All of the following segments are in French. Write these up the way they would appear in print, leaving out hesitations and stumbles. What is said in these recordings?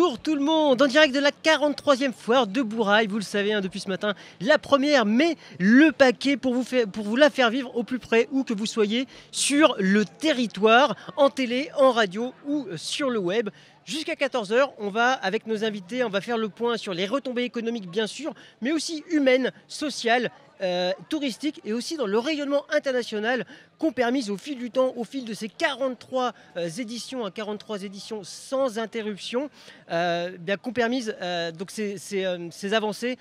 Bonjour tout le monde, en direct de la 43e foire de Bourail, vous le savez depuis ce matin, la première, mais le paquet pour vous la faire vivre au plus près, où que vous soyez, sur le territoire, en télé, en radio ou sur le web. Jusqu'à 14 h, on va, avec nos invités, on va faire le point sur les retombées économiques bien sûr, mais aussi humaines, sociales, touristiques et aussi dans le rayonnement international qu'ont permis au fil du temps, au fil de ces 43 éditions, 43 éditions sans interruption, qu'ont permis donc ces avancées,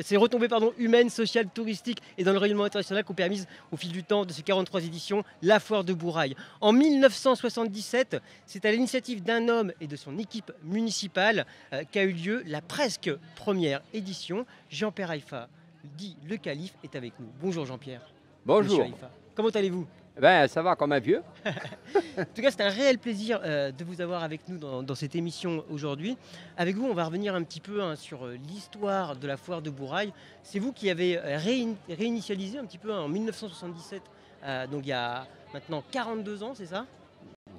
ces retombées humaines, sociales, touristiques et dans le rayonnement international qu'ont permis au fil du temps de ces 43 éditions la foire de Bourail. En 1977, c'est à l'initiative d'un homme et de son équipe municipale qu'a eu lieu la presque première édition. Jean-Pierre Haïfa, dit le calife, est avec nous. Bonjour Jean-Pierre. Bonjour. Comment allez-vous? Ben, ça va comme un vieux. En tout cas, c'est un réel plaisir de vous avoir avec nous dans cette émission aujourd'hui. Avec vous, on va revenir un petit peu sur l'histoire de la foire de Bourail. C'est vous qui avez réinitialisé un petit peu en 1977, donc il y a maintenant 42 ans, c'est ça?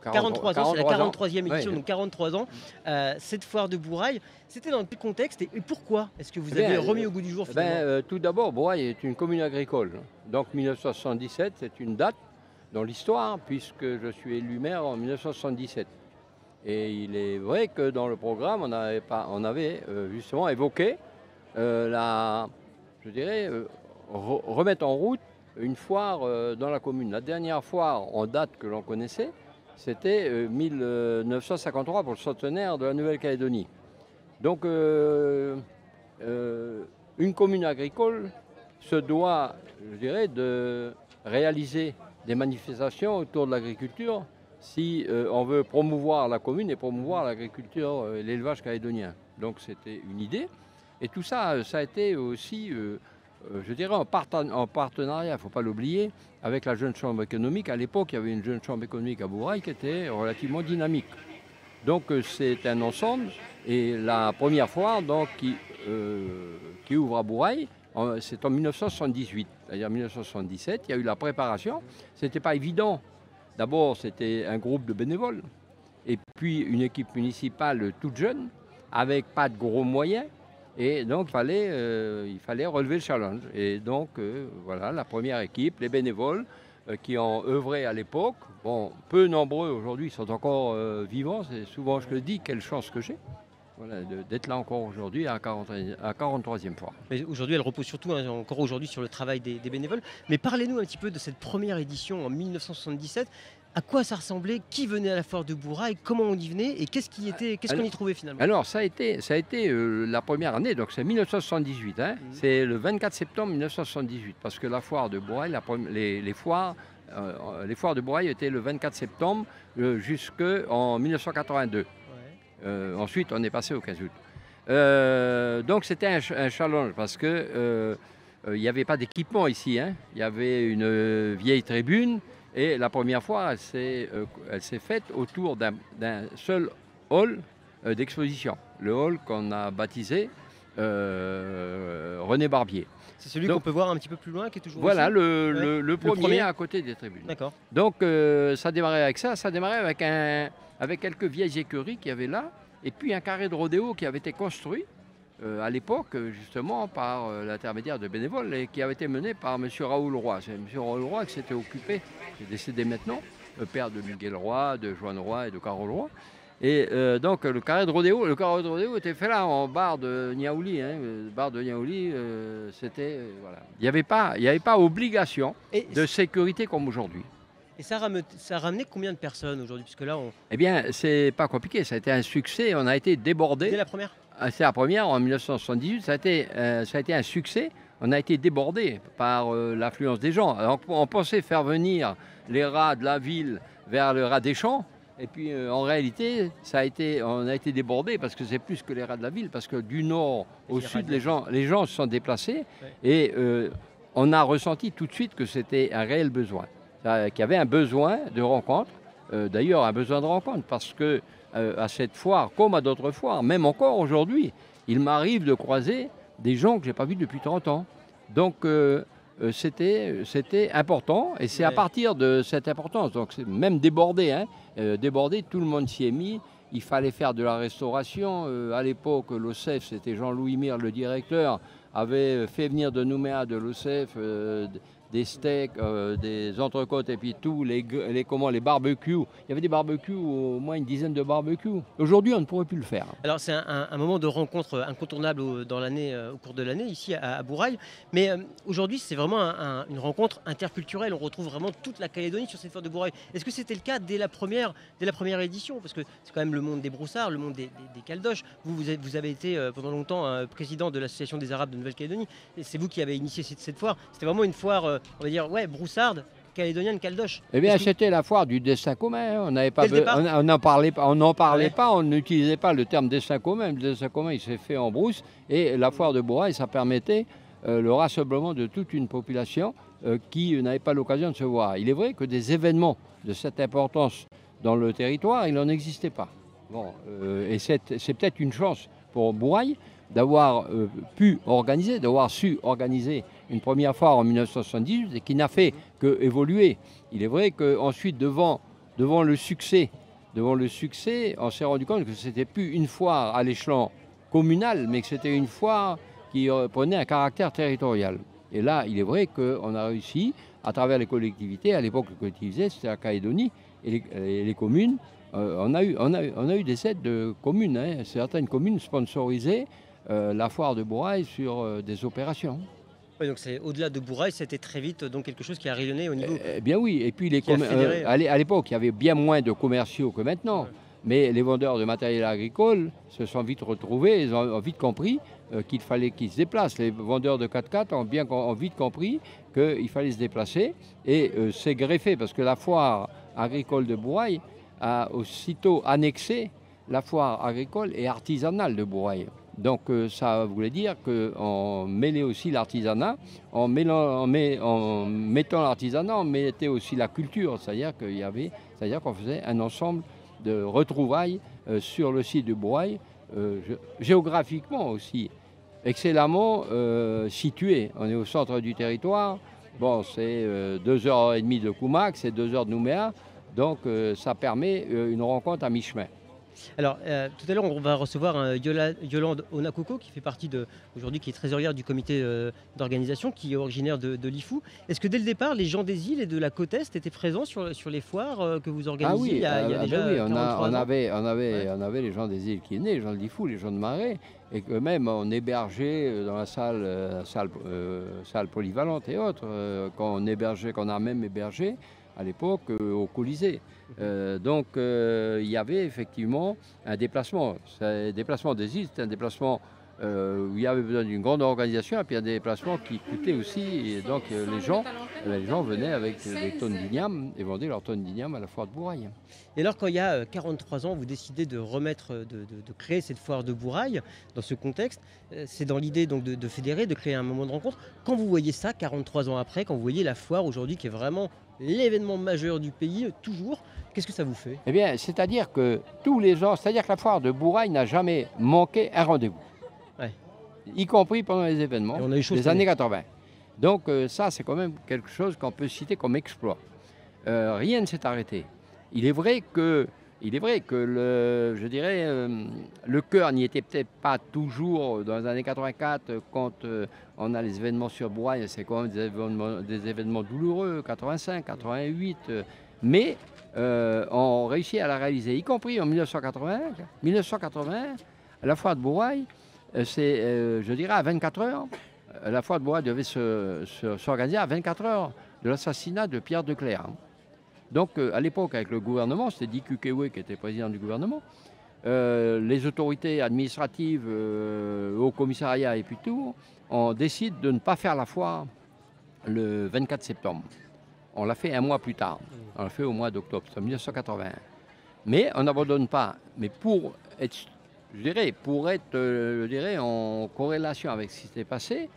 43 ans, c'est la 43e édition, oui. Donc 43 ans. Cette foire de Bourail, c'était dans quel contexte et pourquoi est-ce que vous avez remis au goût du jour finalement? Tout d'abord, Bourail est une commune agricole. Donc 1977, c'est une date dans l'histoire, puisque je suis élu maire en 1977. Et il est vrai que dans le programme, on avait justement évoqué remettre en route une foire dans la commune. La dernière foire en date que l'on connaissait, c'était 1953 pour le centenaire de la Nouvelle-Calédonie. Donc, une commune agricole se doit, je dirais, de réaliser des manifestations autour de l'agriculture si on veut promouvoir la commune et promouvoir l'agriculture et l'élevage calédonien. Donc, c'était une idée. Et tout ça, ça a été aussi, je dirais, en partenariat, il ne faut pas l'oublier, avec la Jeune Chambre économique. À l'époque, il y avait une Jeune Chambre économique à Bourail qui était relativement dynamique. Donc c'est un ensemble. Et la première foire donc, qui ouvre à Bourail, c'est en 1978. C'est-à-dire 1977, il y a eu la préparation. Ce n'était pas évident. D'abord, c'était un groupe de bénévoles. Et puis une équipe municipale toute jeune, avec pas de gros moyens. Et donc, il fallait relever le challenge. Et donc, voilà, la première équipe, les bénévoles qui ont œuvré à l'époque, bon, peu nombreux aujourd'hui, sont encore vivants. C'est souvent, je le dis, quelle chance que j'ai d'être là encore aujourd'hui à 43e fois. Mais aujourd'hui, elle repose surtout, encore aujourd'hui, sur le travail des bénévoles. Mais parlez-nous un petit peu de cette première édition en 1977. À quoi ça ressemblait? Qui venait à la foire de Bourail? Comment on y venait? Et qu'est-ce qu'on y trouvait finalement? Alors, ça a été la première année, donc c'est 1978. C'est le 24 septembre 1978, parce que la foire de Bourail, les foires de Bourail étaient le 24 septembre jusqu'en 1982. Ouais. Ensuite, on est passé au 15 août. Donc, c'était un challenge, parce que il n'y avait pas d'équipement ici. Il y avait une vieille tribune. Et la première fois, elle s'est faite autour d'un seul hall d'exposition. Le hall qu'on a baptisé René Barbier. C'est celui qu'on peut voir un petit peu plus loin, qui est toujours voilà, ici. Le premier à côté des tribunes. D'accord. Donc ça démarrait avec ça. Ça démarrait avec quelques vieilles écuries qu'il y avait là. Et puis un carré de rodéo qui avait été construit à l'époque, justement, par l'intermédiaire de bénévoles et qui avait été mené par M. Raoul Roy. C'est M. Raoul Roy qui s'était occupé, qui est décédé maintenant, le père de Miguel Roy, de Joanne Roy et de Carole Roy. Et donc le carré de rodéo était fait là en barre de Niaouli. Barre de Niaouli, c'était voilà. Il n'y avait pas obligation de sécurité comme aujourd'hui. Et ça ramenait combien de personnes aujourd'hui? Puisque là, Eh bien, c'est pas compliqué. Ça a été un succès. On a été débordés. Dès la première? C'est la première en 1978, ça a été un succès. On a été débordé par l'affluence des gens. Alors, on pensait faire venir les rats de la ville vers le rat des champs. Et puis en réalité, on a été débordé parce que c'est plus que les rats de la ville, parce que du nord au sud, les gens se sont déplacés. Ouais. Et on a ressenti tout de suite que c'était un réel besoin. Qu'il y avait un besoin de rencontre. D'ailleurs, un besoin de rencontre parce que à cette foire, comme à d'autres foires, même encore aujourd'hui, il m'arrive de croiser des gens que je n'ai pas vus depuis 30 ans. Donc, c'était important, et c'est à partir de cette importance, donc c'est même débordé, tout le monde s'y est mis, il fallait faire de la restauration. À l'époque, l'OCEF, c'était Jean-Louis Mire, le directeur, avait fait venir de Nouméa, de l'OCEF, des steaks, des entrecôtes et puis tout, les barbecues. Il y avait des barbecues, au moins une dizaine de barbecues. Aujourd'hui, on ne pourrait plus le faire. Alors c'est un moment de rencontre incontournable dans l'année, au cours de l'année, ici à Bourail. Mais aujourd'hui, c'est vraiment une rencontre interculturelle. On retrouve vraiment toute la Calédonie sur cette foire de Bourail. Est-ce que c'était le cas dès la première édition? Parce que c'est quand même le monde des broussards, le monde des caldoches. Vous avez été pendant longtemps président de l'Association des Arabes de Nouvelle-Calédonie. Et c'est vous qui avez initié cette foire. C'était vraiment une foire, on va dire, broussarde, calédonienne, caldoche. Eh bien, c'était la foire du destin commun. On n'avait pas, on n'en parlait pas, on n'utilisait pas le terme destin commun. Le destin commun, il s'est fait en brousse. Et la foire de Bourail, ça permettait le rassemblement de toute une population qui n'avait pas l'occasion de se voir. Il est vrai que des événements de cette importance dans le territoire, il n'en existait pas. Bon, et c'est peut-être une chance pour Bourail d'avoir su organiser une première foire en 1978 et qui n'a fait qu'évoluer. Il est vrai qu'ensuite, devant le succès, on s'est rendu compte que c'était plus une foire à l'échelon communal, mais que c'était une foire qui prenait un caractère territorial. Et là, il est vrai qu'on a réussi, à travers les collectivités, à l'époque les collectivités, c'était la Calédonie, et les communes, on a eu des aides de communes, hein. Certaines communes sponsorisaient la foire de Bourail sur des opérations. Oui, donc c'est au-delà de Bourail, c'était très vite donc quelque chose qui a rayonné au niveau. Eh bien oui, et puis à l'époque, il y avait bien moins de commerciaux que maintenant. Ouais. Mais les vendeurs de matériel agricole se sont vite retrouvés, ils ont vite compris qu'il fallait qu'ils se déplacent. Les vendeurs de 4x4 ont vite compris qu'il fallait se déplacer et c'est greffé parce que la foire agricole de Bourail a aussitôt annexé la foire agricole et artisanale de Bourail. Donc ça voulait dire qu'on mêlait aussi l'artisanat, en mettant l'artisanat, on mettait aussi la culture, c'est-à-dire qu'on faisait un ensemble de retrouvailles sur le site de Bourail, géographiquement aussi, excellemment situé. On est au centre du territoire, bon, c'est 2h30 de Koumak, c'est 2 heures de Nouméa, donc ça permet une rencontre à mi-chemin. Alors, tout à l'heure, on va recevoir Yolande Onakoko, qui fait partie aujourd'hui, qui est trésorière du comité d'organisation, qui est originaire de l'IFU. Est-ce que dès le départ, les gens des îles et de la côte Est étaient présents sur les foires que vous organisez? Ah oui, on avait les gens des îles qui venaient, les gens de l'IFU, les gens de Marais, et que même on hébergeait dans la salle polyvalente et autres, qu'on a même hébergé à l'époque au Colisée. Donc il y avait effectivement un déplacement. Le déplacement des îles, c'était un déplacement où il y avait besoin d'une grande organisation et puis un déplacement qui coûtait aussi. Et donc les gens venaient avec des tonnes d'igname et vendaient leurs tonnes d'igname à la foire de Bourail. Et alors quand il y a 43 ans, vous décidez de créer cette foire de Bourail dans ce contexte, c'est dans l'idée donc de fédérer, de créer un moment de rencontre. Quand vous voyez ça, 43 ans après, quand vous voyez la foire aujourd'hui qui est vraiment l'événement majeur du pays, toujours, qu'est-ce que ça vous fait? Eh bien, c'est-à-dire que tous les ans, c'est-à-dire que la foire de Bourail n'a jamais manqué un rendez-vous. Ouais. Y compris pendant les événements des années 80. Donc ça, c'est quand même quelque chose qu'on peut citer comme exploit. Rien ne s'est arrêté. Il est vrai que le cœur n'y était peut-être pas toujours dans les années 84 quand on a les événements sur Bourail, c'est quand même des événements douloureux, 85, 88, mais on réussit à la réaliser, y compris en 1980. 1980, la foire de Bourail, c'est, je dirais, à 24 heures. La foire de Bourail devait s'organiser à 24 heures de l'assassinat de Pierre Declercq. Donc, à l'époque, avec le gouvernement, c'était Dick Ukewe qui était président du gouvernement, les autorités administratives au commissariat et puis tout, on décide de ne pas faire la foire le 24 septembre. On l'a fait un mois plus tard. On l'a fait au mois d'octobre, c'est en 1981. Mais on n'abandonne pas. Mais pour être, en corrélation avec ce qui s'était passé,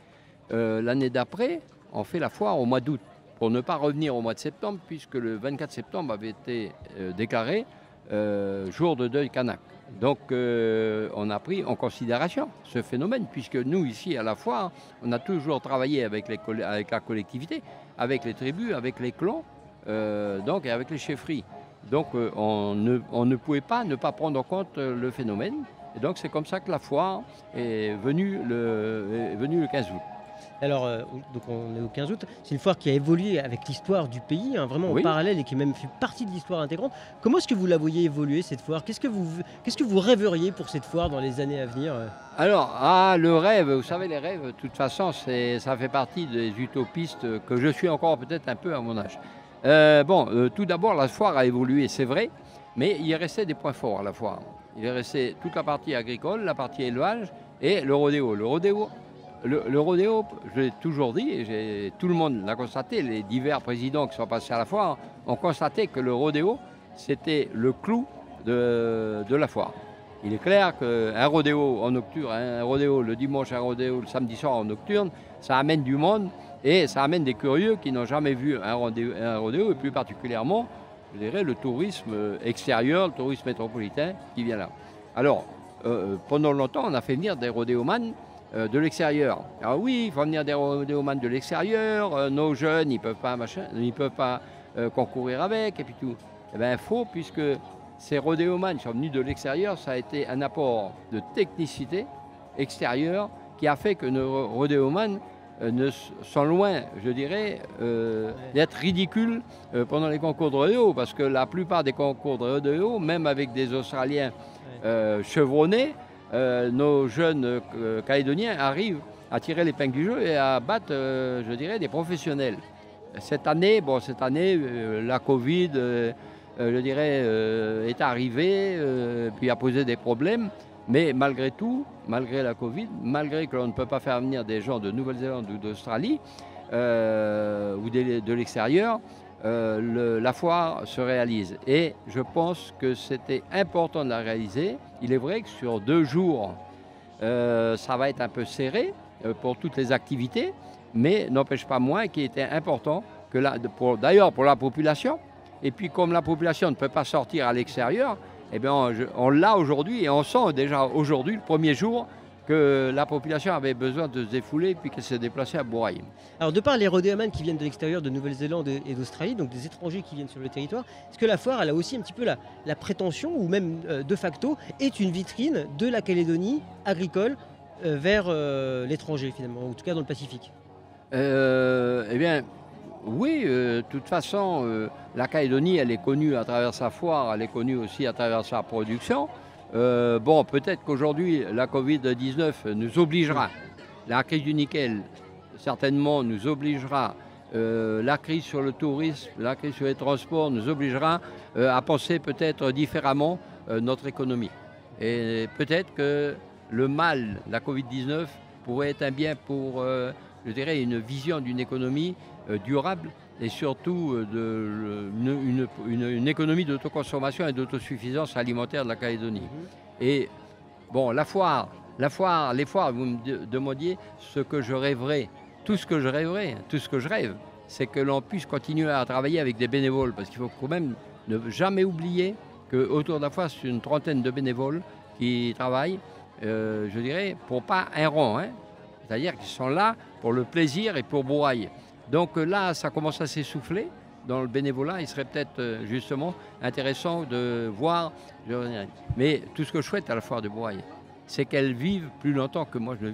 l'année d'après, on fait la foire au mois d'août, pour ne pas revenir au mois de septembre, puisque le 24 septembre avait été déclaré jour de deuil kanak. Donc on a pris en considération ce phénomène, puisque nous, ici, à la foire, on a toujours travaillé avec la collectivité, avec les tribus, avec les clans, donc, et avec les chefferies. Donc on ne pouvait pas ne pas prendre en compte le phénomène. Et donc c'est comme ça que la foire est venue le 15 août. Alors, donc on est au 15 août. C'est une foire qui a évolué avec l'histoire du pays, hein, vraiment en Oui. parallèle et qui a même fait partie de l'histoire intégrante. Comment est-ce que vous la voyez évoluer, cette foire? Qu'est-ce que vous rêveriez pour cette foire dans les années à venir? Alors, le rêve, vous savez, les rêves, de toute façon, ça fait partie des utopistes que je suis encore peut-être un peu à mon âge. Tout d'abord, la foire a évolué, c'est vrai, mais il restait des points forts à la foire. Il restait toute la partie agricole, la partie élevage et le rodéo. Le rodéo, je l'ai toujours dit, et tout le monde l'a constaté, les divers présidents qui sont passés à la foire ont constaté que le rodéo, c'était le clou de la foire. Il est clair qu'un rodéo en nocturne, un rodéo le dimanche, un rodéo le samedi soir en nocturne, ça amène du monde et ça amène des curieux qui n'ont jamais vu un rodéo et plus particulièrement, je dirais, le tourisme extérieur, le tourisme métropolitain qui vient là. Alors, pendant longtemps, on a fait venir des rodéomanes de l'extérieur. Alors oui, il faut venir des rodéomanes de l'extérieur, nos jeunes, ils ne peuvent pas concourir avec et puis tout. Eh bien, faux, puisque ces rodéomanes sont venus de l'extérieur, ça a été un apport de technicité extérieure qui a fait que nos rodéomanes sont loin, je dirais, d'être ridicules pendant les concours de rodéo, parce que la plupart des concours de rodéo, même avec des Australiens chevronnés, nos jeunes Calédoniens arrivent à tirer l'épingle du jeu et à battre, je dirais, des professionnels. Cette année, la Covid, je dirais, est arrivée, puis a posé des problèmes. Mais malgré tout, malgré la Covid, malgré que l'on ne peut pas faire venir des gens de Nouvelle-Zélande ou d'Australie ou de l'extérieur, la foire se réalise. Et je pense que c'était important de la réaliser. Il est vrai que sur 2 jours, ça va être un peu serré pour toutes les activités, mais n'empêche pas moins qu'il était important, d'ailleurs pour la population, et puis comme la population ne peut pas sortir à l'extérieur, eh bien, on l'a aujourd'hui et on sent déjà aujourd'hui, le premier jour, que la population avait besoin de se défouler puis qu'elle s'est déplacée à Bourail. Alors, de par les rodéomanes qui viennent de l'extérieur, de Nouvelle-Zélande et d'Australie, donc des étrangers qui viennent sur le territoire, est-ce que la foire, elle a aussi un petit peu la prétention, ou même de facto, est une vitrine de la Calédonie agricole vers l'étranger finalement, en tout cas dans le Pacifique? Eh bien, oui, de toute façon, la Calédonie, elle est connue à travers sa foire, elle est connue aussi à travers sa production. Peut-être qu'aujourd'hui, la Covid-19 nous obligera, la crise du nickel, certainement nous obligera, la crise sur le tourisme, la crise sur les transports nous obligera à penser peut-être différemment notre économie. Et peut-être que le mal, la Covid-19, pourrait être un bien pour, je dirais, une vision d'une économie durable et surtout une économie d'autoconsommation et d'autosuffisance alimentaire de la Calédonie. Et bon, les foires, vous me demandiez ce que je rêverais. Tout ce que je rêverais, tout ce que je rêve, c'est que l'on puisse continuer à travailler avec des bénévoles, parce qu'il faut quand même ne jamais oublier qu'autour de la foire, c'est une trentaine de bénévoles qui travaillent, je dirais, pour pas un rond, hein. C'est-à-dire qu'ils sont là pour le plaisir et pour Bourail. Donc là, ça commence à s'essouffler dans le bénévolat. Il serait peut-être justement intéressant de voir. Mais tout ce que je souhaite à la foire de Bourail, c'est qu'elle vive plus longtemps que moi je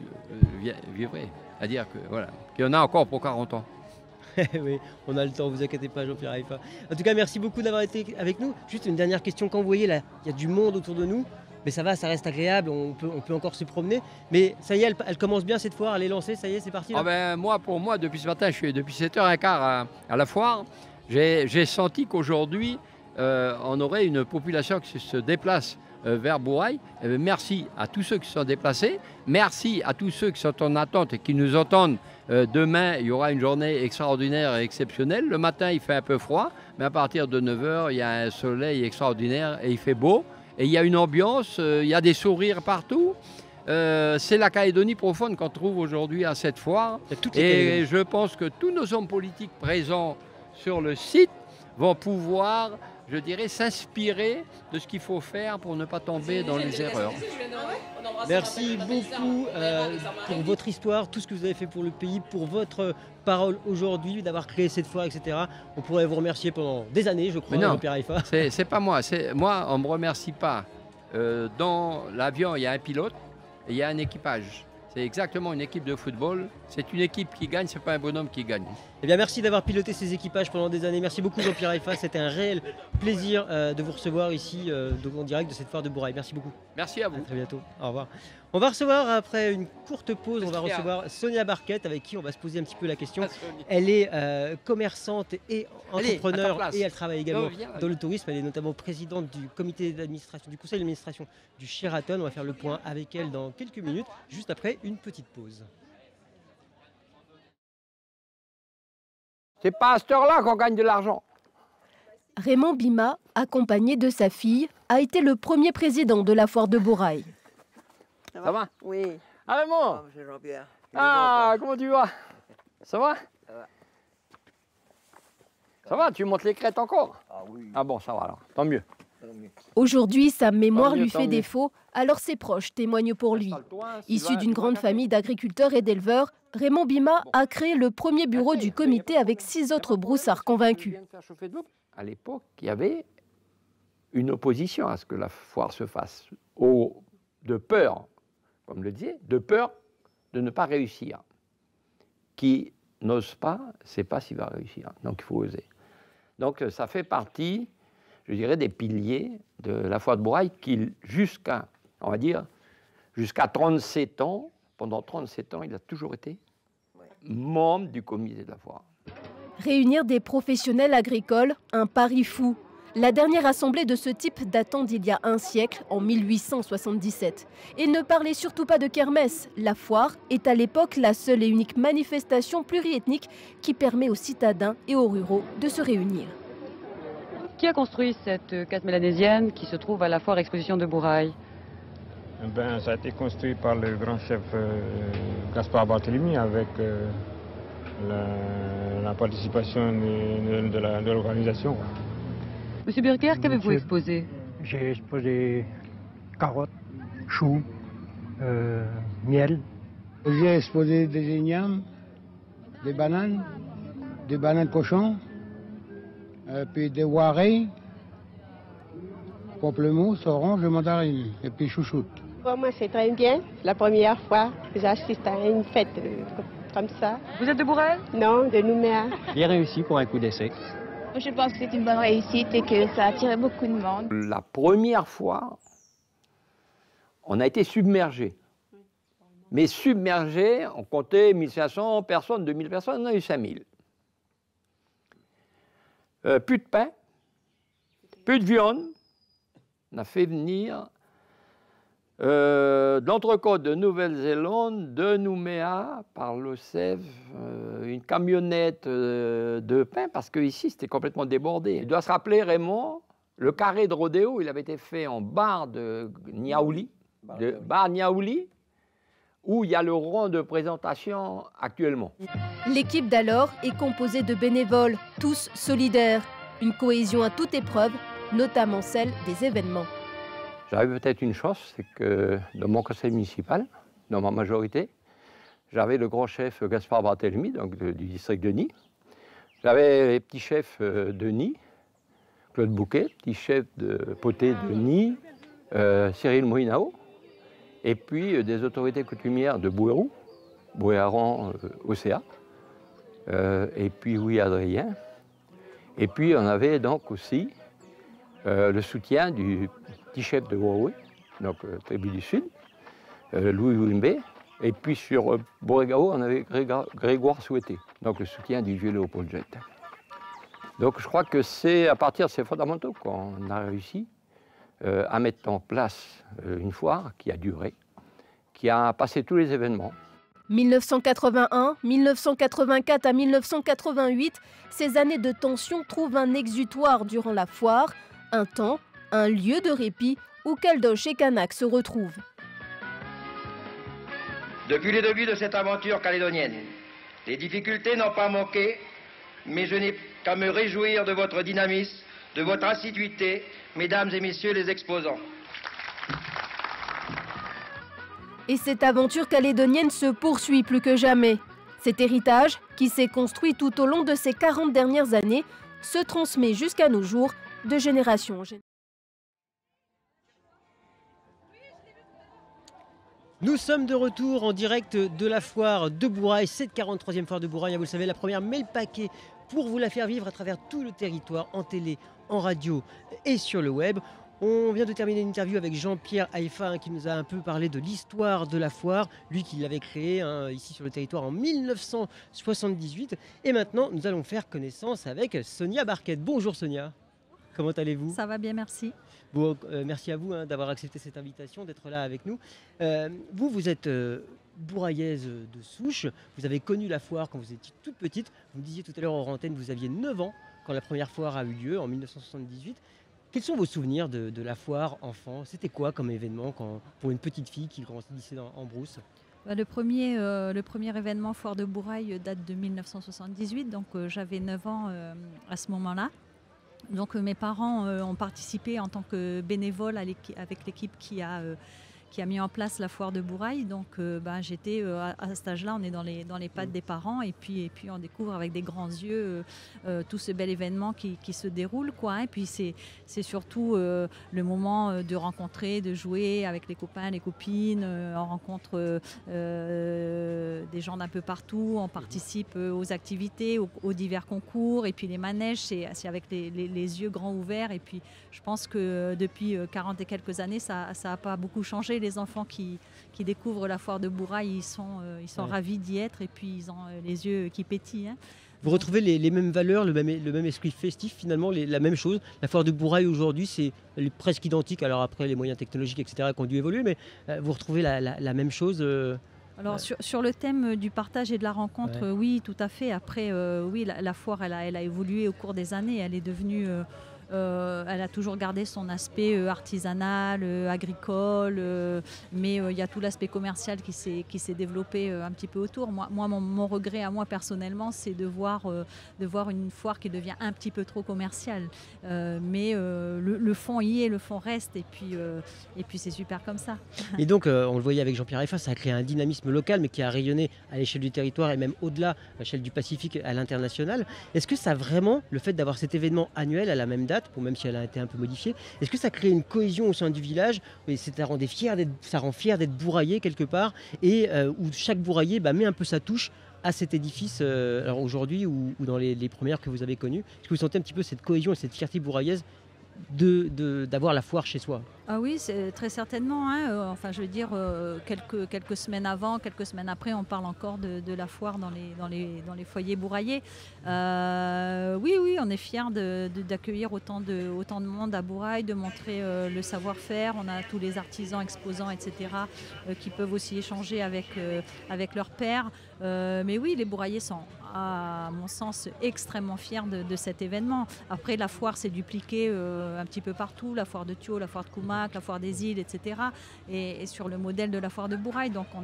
vivrai. C'est-à-dire que, voilà, qu'il y en a encore pour 40 ans. Oui, on a le temps, vous inquiétez pas, Jean-Pierre Haïfa. En tout cas, merci beaucoup d'avoir été avec nous. Juste une dernière question. Quand vous voyez là, il y a du monde autour de nous, mais ça va, ça reste agréable, on peut encore se promener. Mais ça y est, elle commence bien cette foire, elle est lancée, ça y est, c'est parti là. Pour moi, depuis ce matin, je suis depuis 7h15 à la foire. J'ai senti qu'aujourd'hui, on aurait une population qui se déplace vers Bourail. Merci à tous ceux qui se sont déplacés. Merci à tous ceux qui sont en attente et qui nous entendent. Demain, il y aura une journée extraordinaire et exceptionnelle. Le matin, il fait un peu froid, mais à partir de 9h, il y a un soleil extraordinaire et il fait beau. Et il y a une ambiance, il y a des sourires partout. C'est la Calédonie profonde qu'on trouve aujourd'hui à cette foire. Et je pense que tous nos hommes politiques présents sur le site vont pouvoir, je dirais, s'inspirer de ce qu'il faut faire pour ne pas tomber dans les erreurs. Merci beaucoup pour votre histoire, tout ce que vous avez fait pour le pays, pour votre parole aujourd'hui, d'avoir créé cette foire, etc. On pourrait vous remercier pendant des années, je crois, Jean-Pierre Haïfa. C'est pas moi. Moi, on ne me remercie pas. Dans l'avion, il y a un pilote et il y a un équipage. C'est exactement une équipe de football. C'est une équipe qui gagne, c'est pas un bonhomme qui gagne. Eh bien, merci d'avoir piloté ces équipages pendant des années. Merci beaucoup Jean-Pierre Haïfa. C'était un réel plaisir de vous recevoir ici en direct de cette foire de Bourail. Merci beaucoup. Merci à vous. À très bientôt. Au revoir. On va recevoir, après une courte pause, on va recevoir Sonia Barquette avec qui on va se poser un petit peu la question. Elle est commerçante et entrepreneur et elle travaille également dans le tourisme. Elle est notamment présidente du comité d'administration, du conseil d'administration du Sheraton. On va faire le point avec elle dans quelques minutes, juste après une petite pause. C'est pas à cette heure-là qu'on gagne de l'argent. Raymond Bima, accompagné de sa fille, a été le premier président de la foire de Bourail. Ça va? Oui. Ah Raymond! Ah, monsieur Jean-Pierre. Ah, comment tu vas? Ça va? Ça va. Ça va, tu montes les crêtes encore? Ah oui. Ah bon, ça va alors, tant mieux. Aujourd'hui, sa mémoire Tant mieux, lui tant fait mieux. défaut, alors ses proches témoignent pour lui. Issu d'une grande famille d'agriculteurs et d'éleveurs, Raymond Bima a créé le premier bureau du comité avec 6 autres broussards convaincus. À l'époque, il y avait une opposition à ce que la foire se fasse, de peur, comme le disait, de peur de ne pas réussir. Qui n'ose pas, ne sait pas s'il va réussir, donc il faut oser. Donc ça fait partie, je dirais, des piliers de la foire de Bourail qui, jusqu'à 37 ans, pendant 37 ans, il a toujours été membre du comité de la foire. Réunir des professionnels agricoles, un pari fou. La dernière assemblée de ce type datant d'il y a un siècle, en 1877. Et ne parlez surtout pas de kermesse. La foire est à l'époque la seule et unique manifestation pluriethnique qui permet aux citadins et aux ruraux de se réunir. Qui a construit cette case mélanésienne qui se trouve à la foire exposition de Bourail? Ça a été construit par le grand chef Gaspard Barthélemy avec la participation de l'organisation. Monsieur Burger, qu'avez-vous exposé? J'ai exposé carottes, choux, miel. J'ai exposé des ignames, des bananes cochons, puis des warés, pamplemousse, orange et mandarine, et puis chouchoute. Pour moi, c'est très bien. C'est la première fois que j'assiste à une fête comme ça. Vous êtes de Bourail? Non, de Nouméa. Bien réussi pour un coup d'essai. Je pense que c'est une bonne réussite et que ça a attiré beaucoup de monde. La première fois, on a été submergé. Mais submergé, on comptait 1500 personnes, 2000 personnes, on a eu 5000. Plus de pain, plus de viande. On a fait venir de l'entrecôte de Nouvelle-Zélande, de Nouméa, par le Sèvres, une camionnette de pain, parce qu'ici, c'était complètement débordé. Il doit se rappeler, Raymond, le carré de rodéo, il avait été fait en bar de Niaouli, où il y a le rang de présentation actuellement. L'équipe d'alors est composée de bénévoles, tous solidaires. Une cohésion à toute épreuve, notamment celle des événements. J'avais peut-être une chance, c'est que dans mon conseil municipal, dans ma majorité, j'avais le grand chef Gaspard Barthélemy, donc du district de Nîmes. J'avais les petits chefs de Nîmes, Claude Bouquet, petit chef de Poté de Nîmes, Cyril Moïnao, et puis des autorités coutumières de Bouérou, Bouéaran, Océa, et puis Louis Adrien. Et puis on avait donc aussi le soutien du petit chef de Huawei, donc tribu du Sud, Louis Wimbe. Et puis sur Borégao, on avait Grégoire Souhaité, donc le soutien du vieux Léopold Jette. Donc je crois que c'est à partir de ces fondamentaux qu'on a réussi à mettre en place une foire qui a duré, qui a passé tous les événements. 1981, 1984 à 1988, ces années de tension trouvent un exutoire durant la foire, un temps, un lieu de répit où Caldoche et Canac se retrouvent. Depuis le début de cette aventure calédonienne, les difficultés n'ont pas manqué, mais je n'ai qu'à me réjouir de votre dynamisme de votre assiduité, mesdames et messieurs les exposants. Et cette aventure calédonienne se poursuit plus que jamais. Cet héritage, qui s'est construit tout au long de ces 40 dernières années, se transmet jusqu'à nos jours de génération en génération. Nous sommes de retour en direct de la foire de Bourail, cette 43e foire de Bourail. Vous le savez, la première met le paquet pour vous la faire vivre à travers tout le territoire, en télé, en radio et sur le web. On vient de terminer une interview avec Jean-Pierre Haïfa qui nous a un peu parlé de l'histoire de la foire, lui qui l'avait créée ici sur le territoire en 1978. Et maintenant, nous allons faire connaissance avec Sonia Barquette. Bonjour Sonia, comment allez-vous? Ça va bien, merci. Bon, merci à vous d'avoir accepté cette invitation, d'être là avec nous. Vous êtes bouraillaise de souche, vous avez connu la foire quand vous étiez toute petite. Vous me disiez tout à l'heure en antenne, vous aviez 9 ans quand la première foire a eu lieu en 1978. Quels sont vos souvenirs de la foire enfant? C'était quoi comme événement pour une petite fille qui grandissait en brousse? Le premier événement foire de Bourail date de 1978, donc j'avais 9 ans à ce moment-là. Donc mes parents ont participé en tant que bénévoles avec l'équipe qui a mis en place la foire de Bourail. Donc j'étais à cet âge-là, on est dans les pattes des parents et puis on découvre avec des grands yeux tout ce bel événement qui se déroule, quoi. Et puis c'est surtout le moment de rencontrer, de jouer avec les copains, les copines. On rencontre des gens d'un peu partout, on participe aux activités, aux divers concours. Et puis les manèges, c'est avec les yeux grands ouverts. Et puis je pense que depuis 40 et quelques années, ça n'a pas beaucoup changé. Les enfants qui découvrent la foire de Bourail, ils sont ravis d'y être et puis ils ont les yeux qui pétillent. Hein. Vous retrouvez les mêmes valeurs, le même esprit festif, finalement, la même chose. La foire de Bourail aujourd'hui, c'est presque identique. Alors après, les moyens technologiques, etc., qui ont dû évoluer, mais vous retrouvez la même chose Alors sur le thème du partage et de la rencontre, oui, tout à fait. Après, oui, la foire, elle a évolué au cours des années. Elle est devenue... elle a toujours gardé son aspect artisanal, agricole, mais il y a tout l'aspect commercial qui s'est développé un petit peu autour. Moi mon regret à moi personnellement, c'est de voir une foire qui devient un petit peu trop commerciale. Mais le fond y est, le fond reste, et puis c'est super comme ça. Et donc, on le voyait avec Jean-Pierre Haïfa, ça a créé un dynamisme local, mais qui a rayonné à l'échelle du territoire et même au-delà, à l'échelle du Pacifique, à l'international. Est-ce que ça a vraiment, le fait d'avoir cet événement annuel à la même date, même si elle a été un peu modifiée, est-ce que ça crée une cohésion au sein du village et ça rend fier d'être bourraillé quelque part et où chaque bourraillé met un peu sa touche à cet édifice alors aujourd'hui ou dans les premières que vous avez connues? Est-ce que vous sentez un petit peu cette cohésion et cette fierté bouraillaise d'avoir la foire chez soi? Ah oui, c'est très certainement. Hein. Enfin, je veux dire, quelques semaines avant, quelques semaines après, on parle encore de la foire dans les foyers bourraillés. Oui, on est fiers d'accueillir autant de monde à Bourail, de montrer le savoir-faire. On a tous les artisans, exposants, etc., qui peuvent aussi échanger avec leurs pairs. Mais oui, les bourraillers sont, à mon sens, extrêmement fiers de cet événement. Après, la foire s'est dupliquée un petit peu partout, la foire de Thio, la foire de Koumak, la foire des îles, etc. Et sur le modèle de la foire de Bourail. Donc on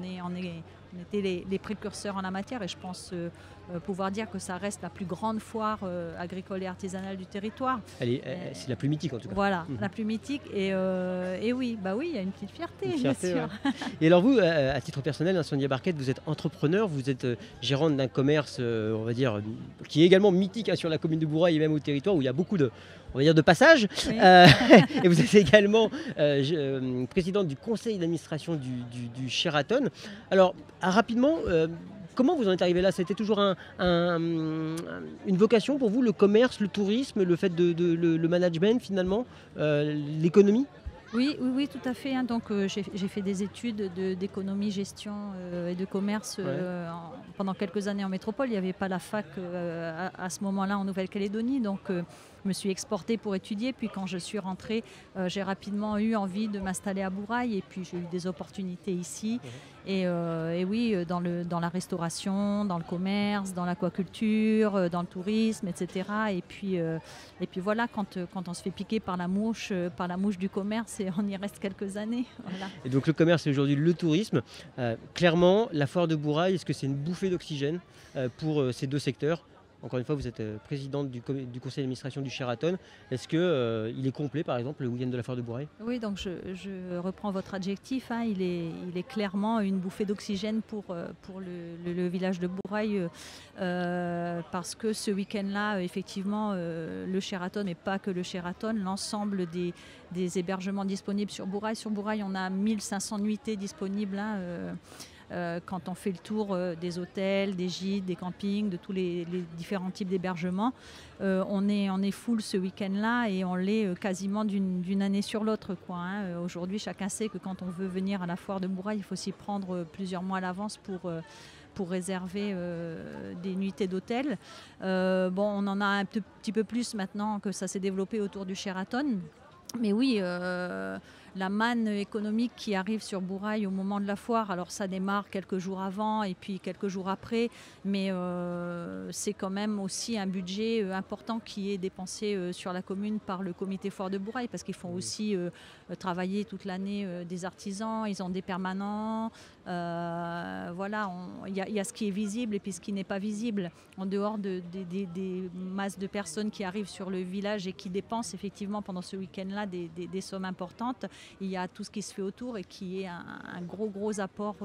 était les précurseurs en la matière et je pense pouvoir dire que ça reste la plus grande foire agricole et artisanale du territoire. C'est la plus mythique en tout cas. Voilà, la plus mythique et oui, il y a une petite fierté, bien sûr. Ouais. Et alors vous, à titre personnel, Sonia Barquette, vous êtes entrepreneur, vous êtes gérante d'un commerce, on va dire, qui est également mythique sur la commune de Bourail et même au territoire où il y a beaucoup de passages. Oui. Et vous êtes également présidente du conseil d'administration du Sheraton. Alors, rapidement, comment vous en êtes arrivé là? C'était toujours une vocation pour vous, le commerce, le tourisme, le fait le management finalement, l'économie? Oui, tout à fait. Hein. Donc, j'ai fait des études d'économie, gestion et de commerce pendant quelques années en métropole. Il n'y avait pas la fac à ce moment-là en Nouvelle-Calédonie. Donc, je me suis exportée pour étudier. Puis, quand je suis rentrée, j'ai rapidement eu envie de m'installer à Bourail. Et puis, j'ai eu des opportunités ici. Et oui, dans la restauration, dans le commerce, dans l'aquaculture, dans le tourisme, etc. Et puis voilà, quand on se fait piquer par la mouche du commerce, et on y reste quelques années. Voilà. Et donc le commerce et aujourd'hui le tourisme. Clairement, la foire de Bourail, est-ce que c'est une bouffée d'oxygène pour ces deux secteurs? encore une fois, vous êtes présidente du conseil d'administration du Sheraton. Est-ce qu'il est complet, par exemple, le week-end de la foire de Bourail? Oui, donc je reprends votre adjectif. Hein, il est clairement une bouffée d'oxygène pour le village de Bourail parce que ce week-end-là, effectivement, le Sheraton, mais pas que le Sheraton, l'ensemble des hébergements disponibles sur Bourail. Sur Bourail, on a 1500 nuitées disponibles. Quand on fait le tour des hôtels, des gîtes, des campings, de tous les différents types d'hébergements, on est full ce week-end-là et on l'est quasiment d'une année sur l'autre. Aujourd'hui, chacun sait que quand on veut venir à la foire de Bourail, il faut s'y prendre plusieurs mois à l'avance pour réserver des nuitées d'hôtel. On en a un petit peu plus maintenant que ça s'est développé autour du Sheraton. Mais oui, la manne économique qui arrive sur Bourail au moment de la foire, alors ça démarre quelques jours avant et puis quelques jours après, mais c'est quand même aussi un budget important qui est dépensé sur la commune par le comité foire de Bourail, parce qu'ils font aussi travailler toute l'année des artisans, ils ont des permanents. Voilà, il y a ce qui est visible et puis ce qui n'est pas visible. En dehors des masses de personnes qui arrivent sur le village et qui dépensent effectivement pendant ce week-end-là des sommes importantes, il y a tout ce qui se fait autour et qui est un gros apport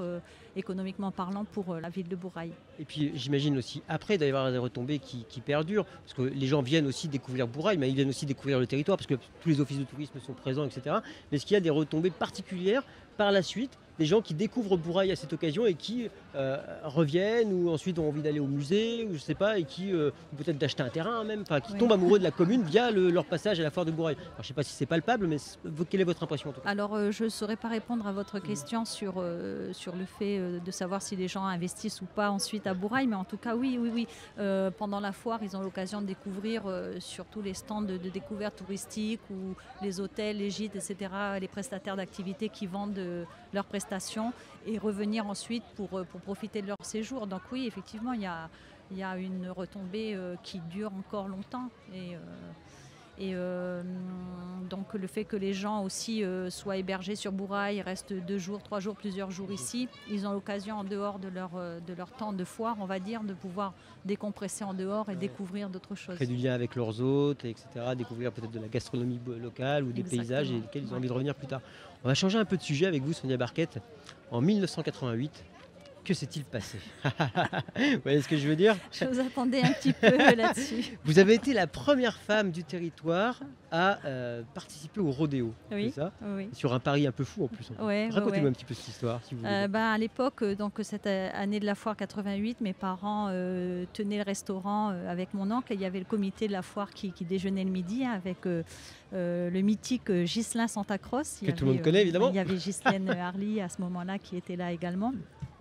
économiquement parlant pour la ville de Bourail. Et puis j'imagine aussi, après, d'avoir des retombées qui perdurent, parce que les gens viennent aussi découvrir Bourail, mais ils viennent aussi découvrir le territoire, parce que tous les offices de tourisme sont présents, etc. Mais est-ce qu'il y a des retombées particulières par la suite, des gens qui découvrent Bourail à cette occasion et qui reviennent ou ensuite ont envie d'aller au musée ou je sais pas, et qui peut-être d'acheter un terrain même, qui tombent amoureux de la commune via leur passage à la foire de Bourail. Alors, je ne sais pas si c'est palpable, mais quelle est votre impression en tout cas? Alors je ne saurais pas répondre à votre question sur le fait de savoir si les gens investissent ou pas ensuite à Bourail, mais en tout cas oui. Pendant la foire, ils ont l'occasion de découvrir sur tous les stands de découverte touristique ou les hôtels, les gîtes, etc., les prestataires d'activités qui vendent leurs prestations et revenir ensuite pour profiter de leur séjour. Donc oui, effectivement, il y a une retombée qui dure encore longtemps. Donc le fait que les gens aussi soient hébergés sur Bourail, restent 2 jours, 3 jours, plusieurs jours ici, ils ont l'occasion en dehors de leur temps de foire, on va dire, de pouvoir décompresser en dehors et découvrir d'autres choses. Créer du lien avec leurs hôtes, etc. Découvrir peut-être de la gastronomie locale ou des paysages et lesquels ils ont envie de revenir plus tard. On va changer un peu de sujet avec vous, Sonia Barquette. En 1988, que s'est-il passé? Vous voyez ce que je veux dire? Je vous attendais un petit peu là-dessus. Vous avez été la première femme du territoire à participer au rodéo, oui, c'est ça? Oui. Sur un pari un peu fou en plus. Racontez-moi un petit peu cette histoire, si vous voulez. À l'époque, donc cette année de la foire 88, mes parents tenaient le restaurant avec mon oncle. Et il y avait le comité de la foire qui déjeunait le midi avec le mythique Ghislain Santacross. Que tout le monde connaît évidemment. Il y avait Ghislaine Harly à ce moment-là qui était là également.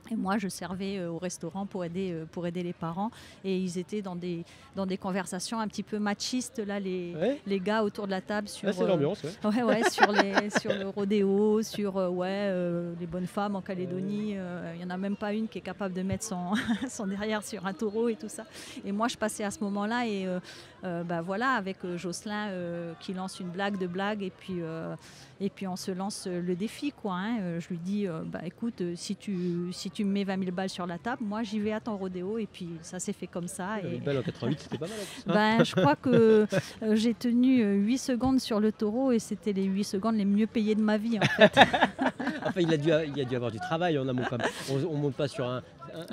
Et moi, je servais au restaurant pour aider les parents. Et ils étaient dans des conversations un petit peu machistes, là, les gars autour de la table. C'est l'ambiance, sur le rodéo, sur les bonnes femmes en Calédonie. Il n'y en a même pas une qui est capable de mettre son derrière sur un taureau et tout ça. Et moi, je passais à ce moment-là et avec Jocelyn qui lance une blague de blague. Et puis on se lance le défi, Je lui dis, écoute, si tu me mets 20 000 balles sur la table, moi j'y vais à ton rodéo. Et puis ça s'est fait comme ça. 20 000 balles en 88, c'était pas mal. Je crois que j'ai tenu 8 secondes sur le taureau et c'était les 8 secondes les mieux payées de ma vie en fait. Enfin, il a dû avoir du travail en amont quand même. On monte pas sur un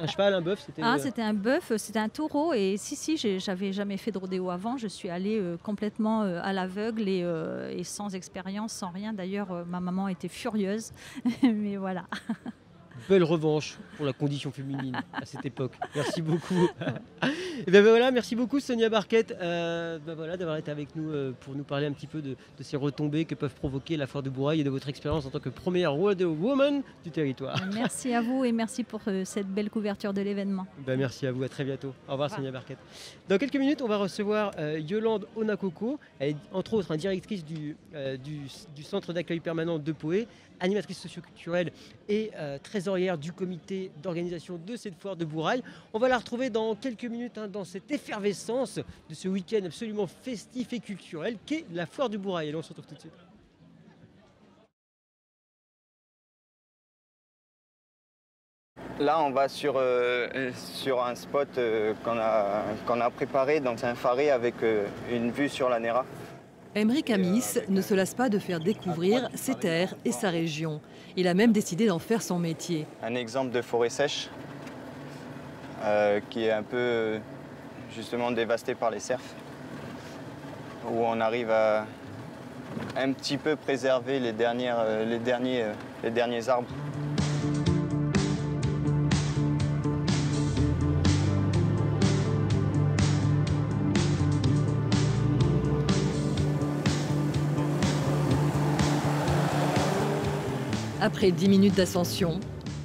cheval, un bœuf? C'était un bœuf, c'était un taureau. Et j'avais jamais fait de rodéo avant. Je suis allée complètement à l'aveugle et sans expérience, sans rien. D'ailleurs, ma maman était furieuse. Mais voilà. Belle revanche pour la condition féminine à cette époque. Merci beaucoup. Et voilà, merci beaucoup Sonia Barquette d'avoir été avec nous pour nous parler un petit peu de ces retombées que peuvent provoquer la foire de Bourail et de votre expérience en tant que première rodeo woman du territoire. Merci à vous et merci pour cette belle couverture de l'événement. Merci à vous, à très bientôt. Au revoir Sonia Barquette. Dans quelques minutes, on va recevoir Yolande Onakoko. Elle est entre autres directrice du centre d'accueil permanent de Poé, animatrice socioculturelle et trésorière du comité d'organisation de cette foire de Bourail. On va la retrouver dans quelques minutes dans cette effervescence de ce week-end absolument festif et culturel qu'est la foire du Bourail. Et on se retrouve tout de suite. Là, on va sur un spot qu'on a préparé, donc c'est un faré avec une vue sur la Néra. Aymeric Amis ne se lasse pas de faire découvrir ses terres et sa région. Il a même décidé d'en faire son métier. Un exemple de forêt sèche qui est un peu justement dévastée par les cerfs, où on arrive à un petit peu préserver les derniers arbres. Après 10 minutes d'ascension,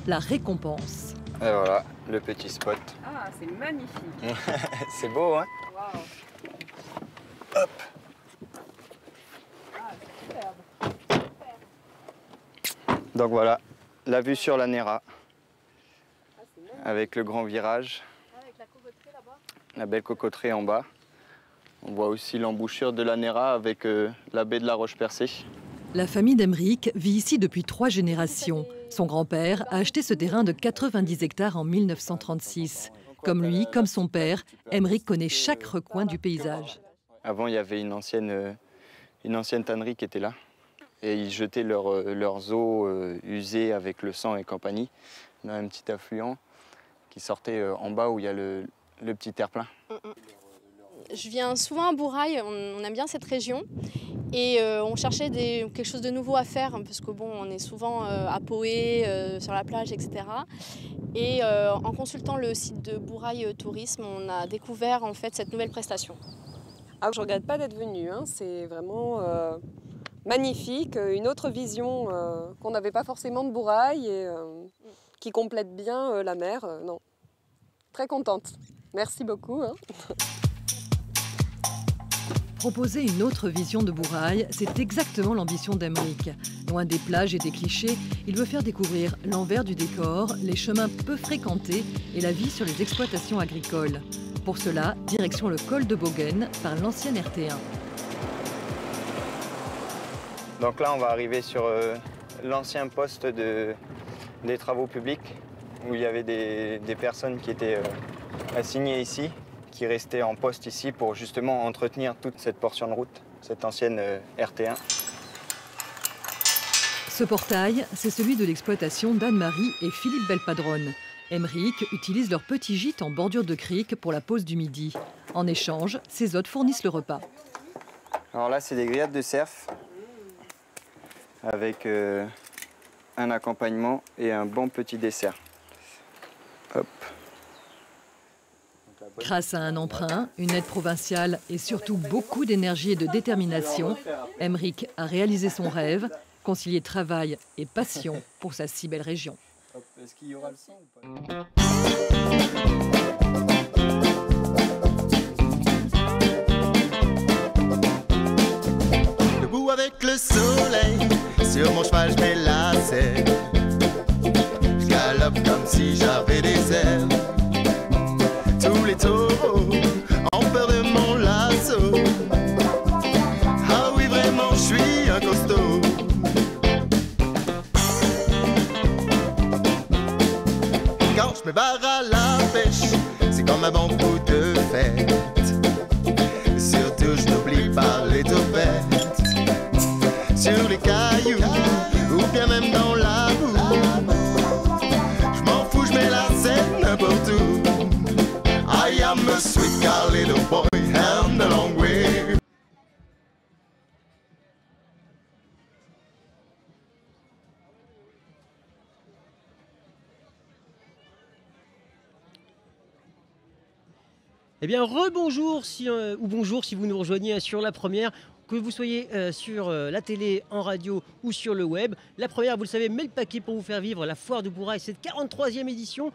la récompense. Et voilà, le petit spot. Ah, c'est magnifique. C'est beau, hein? Wow. Hop. Ah, superbe. Donc voilà, la vue sur la Néra, avec le grand virage, Avec la cocoterie là-bas. la belle cocoterie en bas. On voit aussi l'embouchure de la Néra avec la baie de la Roche-Percée. La famille d'Aymeric vit ici depuis 3 générations. Son grand-père a acheté ce terrain de 90 hectares en 1936. Comme lui, comme son père, Aymeric connaît chaque recoin du paysage. Avant, il y avait une ancienne tannerie qui était là. Et ils jetaient leurs eaux usées avec le sang et compagnie dans un petit affluent qui sortait en bas où il y a le petit terre-plein. Je viens souvent à Bourail, on aime bien cette région. Et on cherchait quelque chose de nouveau à faire, parce que bon, on est souvent à Poé, sur la plage, etc. Et en consultant le site de Bourail Tourisme, on a découvert en fait cette nouvelle prestation. Ah, je ne regrette pas d'être venue, hein. C'est vraiment magnifique, une autre vision qu'on n'avait pas forcément de Bourail et qui complète bien la mer. Non, très contente. Merci beaucoup, hein. Proposer une autre vision de Bourail, c'est exactement l'ambition d'Aymeric. Loin des plages et des clichés, il veut faire découvrir l'envers du décor, les chemins peu fréquentés et la vie sur les exploitations agricoles. Pour cela, direction le col de Bogen par l'ancienne RT1. Donc là, on va arriver sur l'ancien poste des travaux publics, où il y avait des personnes qui étaient assignées ici, qui restaient en poste ici pour justement entretenir toute cette portion de route, cette ancienne RT1. Ce portail, c'est celui de l'exploitation d'Anne-Marie et Philippe Belpadrone. Aymeric utilise leur petit gîte en bordure de crique pour la pause du midi. En échange, ses hôtes fournissent le repas. Alors là, c'est des grillades de cerf avec un accompagnement et un bon petit dessert. Hop. Grâce à un emprunt, une aide provinciale et surtout beaucoup d'énergie et de détermination, Aymeric a réalisé son rêve, concilier travail et passion pour sa si belle région. Est-ce qu'il y aura le son ou pas ? Debout avec le soleil, sur mon cheval je mets la selle. Je galope comme si j'avais des ailes. Tous les taureaux ont peur de mon lasso. Ah oui, vraiment, je suis un costaud. Quand je me barre à la pêche, c'est comme un bon coup de fête. Surtout, je n'oublie pas les topettes. Sur les cailloux, ou bien même dans la boue. Je m'en fous, je mets la scène n'importe où. I am a sweet car little boy and a long way. Eh bien, rebonjour ou bonjour si vous nous rejoignez sur La Première. Que vous soyez sur la télé, en radio ou sur le web. La Première, vous le savez, met le paquet pour vous faire vivre la foire de Bourail, cette 43e édition,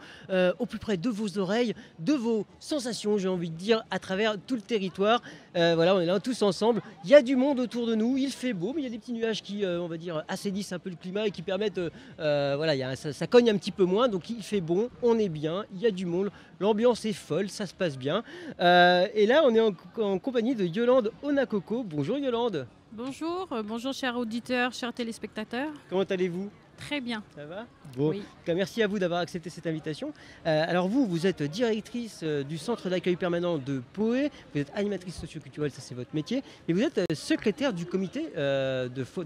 au plus près de vos oreilles, de vos sensations, j'ai envie de dire, à travers tout le territoire. Voilà, on est là tous ensemble. Il y a du monde autour de nous, il fait beau, mais il y a des petits nuages qui, on va dire, assainissent un peu le climat et qui permettent, voilà, ça cogne un petit peu moins, donc il fait bon, on est bien, il y a du monde, l'ambiance est folle, ça se passe bien. Et là, on est en compagnie de Yolande Onakoko. Bonjour Yolande. Bonjour, bonjour chers auditeurs, chers téléspectateurs. Comment allez-vous ? Très bien. Ça va? Bon, Oui. en tout cas, merci à vous d'avoir accepté cette invitation. Alors vous êtes directrice du centre d'accueil permanent de Poé, vous êtes animatrice socioculturelle, ça c'est votre métier, et vous êtes secrétaire du comité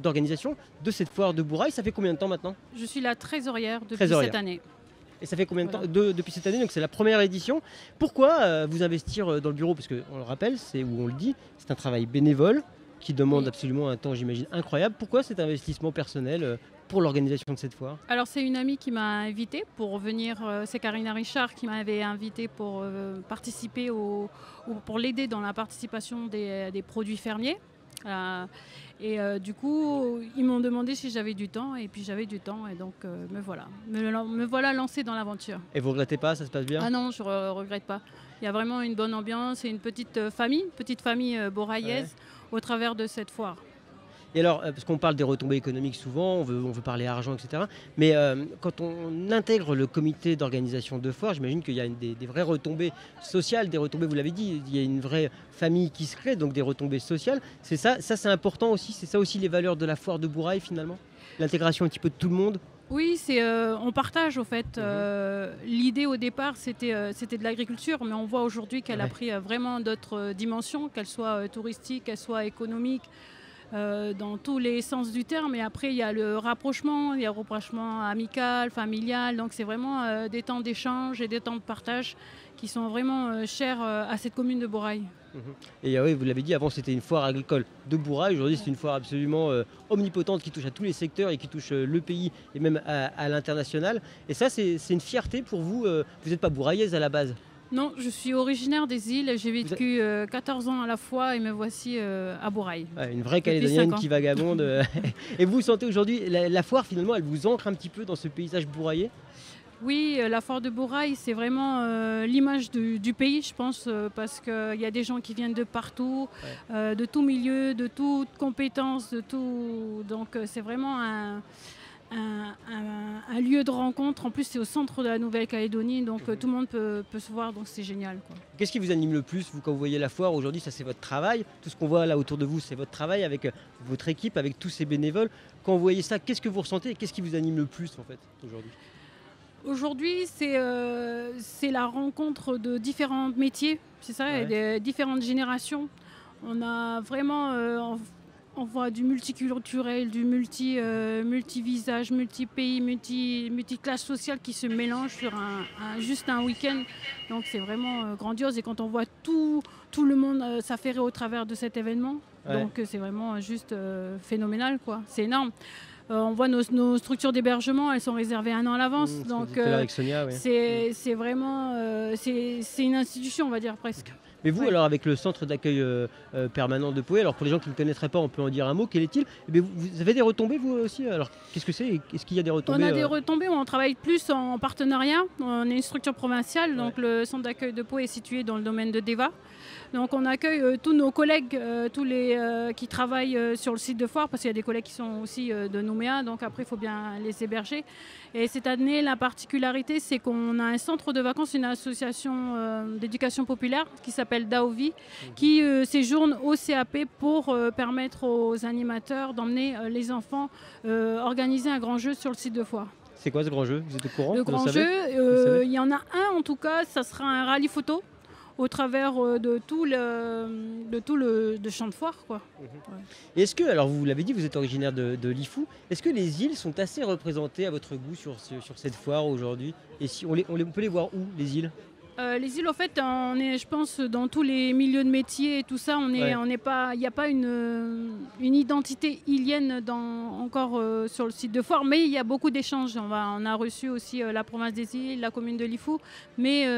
d'organisation de cette foire de Bourail. Ça fait combien de temps maintenant? Je suis la trésorière depuis Trésorière. cette année. Et ça fait combien de Voilà. temps depuis cette année? Donc c'est la première édition. Pourquoi vous investir dans le bureau? Parce qu'on le rappelle, c'est où on le dit, c'est un travail bénévole qui demande absolument un temps, j'imagine, incroyable. Pourquoi cet investissement personnel pour l'organisation de cette foire? Alors c'est une amie qui m'a invitée pour venir, c'est Karina Richard qui m'avait invitée pour participer pour l'aider dans la participation des produits fermiers. Du coup, ils m'ont demandé si j'avais du temps et puis j'avais du temps et donc me voilà lancée dans l'aventure. Et vous regrettez pas, ça se passe bien? Ah non, je regrette pas. Il y a vraiment une bonne ambiance et une petite famille boraillaise au travers de cette foire. Et alors, parce qu'on parle des retombées économiques souvent, on veut parler argent, etc. Mais quand on intègre le comité d'organisation de foire, j'imagine qu'il y a des vraies retombées sociales, des retombées, vous l'avez dit, il y a une vraie famille qui se crée, donc des retombées sociales. C'est ça c'est important aussi, c'est ça aussi les valeurs de la foire de Bourail finalement? L'intégration un petit peu de tout le monde? Oui, on partage au fait. L'idée au départ, c'était de l'agriculture, mais on voit aujourd'hui qu'elle a pris vraiment d'autres dimensions, qu'elle soit touristique, qu'elle soit économique, dans tous les sens du terme. Et après, il y a le rapprochement, amical, familial. Donc c'est vraiment des temps d'échange et des temps de partage qui sont vraiment chers à cette commune de Bourail. Et oui, vous l'avez dit, avant c'était une foire agricole de Bourail. Aujourd'hui, c'est une foire absolument omnipotente qui touche à tous les secteurs et qui touche le pays et même à l'international. Et ça, c'est une fierté pour vous. Vous n'êtes pas bouraillaise à la base? Non, je suis originaire des îles. J'ai vécu 14 ans à la fois et me voici à Bourail. Une vraie Calédonienne qui vagabonde. Et vous sentez aujourd'hui, la foire finalement, elle vous ancre un petit peu dans ce paysage bouraillais? Oui, la foire de Bourail, c'est vraiment l'image du pays, je pense, parce qu'il y a des gens qui viennent de partout, de tout milieu, de toutes compétences, de tout. Donc c'est vraiment un lieu de rencontre. En plus, c'est au centre de la Nouvelle-Calédonie, donc tout le monde peut se voir, donc c'est génial, quoi. Qu'est-ce qui vous anime le plus, vous, quand vous voyez la foire aujourd'hui? Ça, c'est votre travail. Tout ce qu'on voit là autour de vous, c'est votre travail avec votre équipe, avec tous ces bénévoles. Quand vous voyez ça, qu'est-ce que vous ressentez et qu'est-ce qui vous anime le plus, en fait, aujourd'hui? Aujourd'hui, c'est la rencontre de différents métiers, c'est ça, et de différentes générations. On a vraiment, on voit du multiculturel, du multi-visage, multi-pays, multi-classe sociale qui se mélangent sur juste un week-end. Donc c'est vraiment grandiose. Et quand on voit tout le monde s'affairer au travers de cet événement, donc c'est vraiment juste phénoménal, quoi. C'est énorme. On voit nos structures d'hébergement, elles sont réservées 1 an à l'avance. Donc c'est vraiment c'est une institution, on va dire presque. Mais vous, alors avec le centre d'accueil permanent de Poé, alors pour les gens qui ne connaîtraient pas, on peut en dire un mot, quel est-il? Vous avez des retombées vous aussi? Alors qu'est-ce que c'est? Est-ce qu'il y a des retombées? On a des retombées, on travaille plus en partenariat. On est une structure provinciale, donc le centre d'accueil de Poé est situé dans le domaine de Deva. Donc on accueille tous nos collègues, tous les qui travaillent sur le site de foire, parce qu'il y a des collègues qui sont aussi de Nouméa, donc après il faut bien les héberger. Et cette année, la particularité, c'est qu'on a un centre de vacances, une association d'éducation populaire qui s'appelle Daovi, qui séjourne au CAP pour permettre aux animateurs d'emmener les enfants organiser un grand jeu sur le site de foire. C'est quoi ce grand jeu? Vous êtes au courant? Le grand jeu, il y en a un en tout cas, ça sera un rallye photo au travers de tout le champ de foire, quoi. Et est-ce que, alors vous l'avez dit, vous êtes originaire de Lifou, est-ce que les îles sont assez représentées à votre goût sur cette foire aujourd'hui? Et si on peut les voir où, les îles? Les îles, en fait, on est, je pense, dans tous les milieux de métiers et tout ça, on n'est pas, il n'y a pas une identité îlienne encore sur le site de foire, mais il y a beaucoup d'échanges. On a reçu aussi la province des îles, la commune de Lifou, mais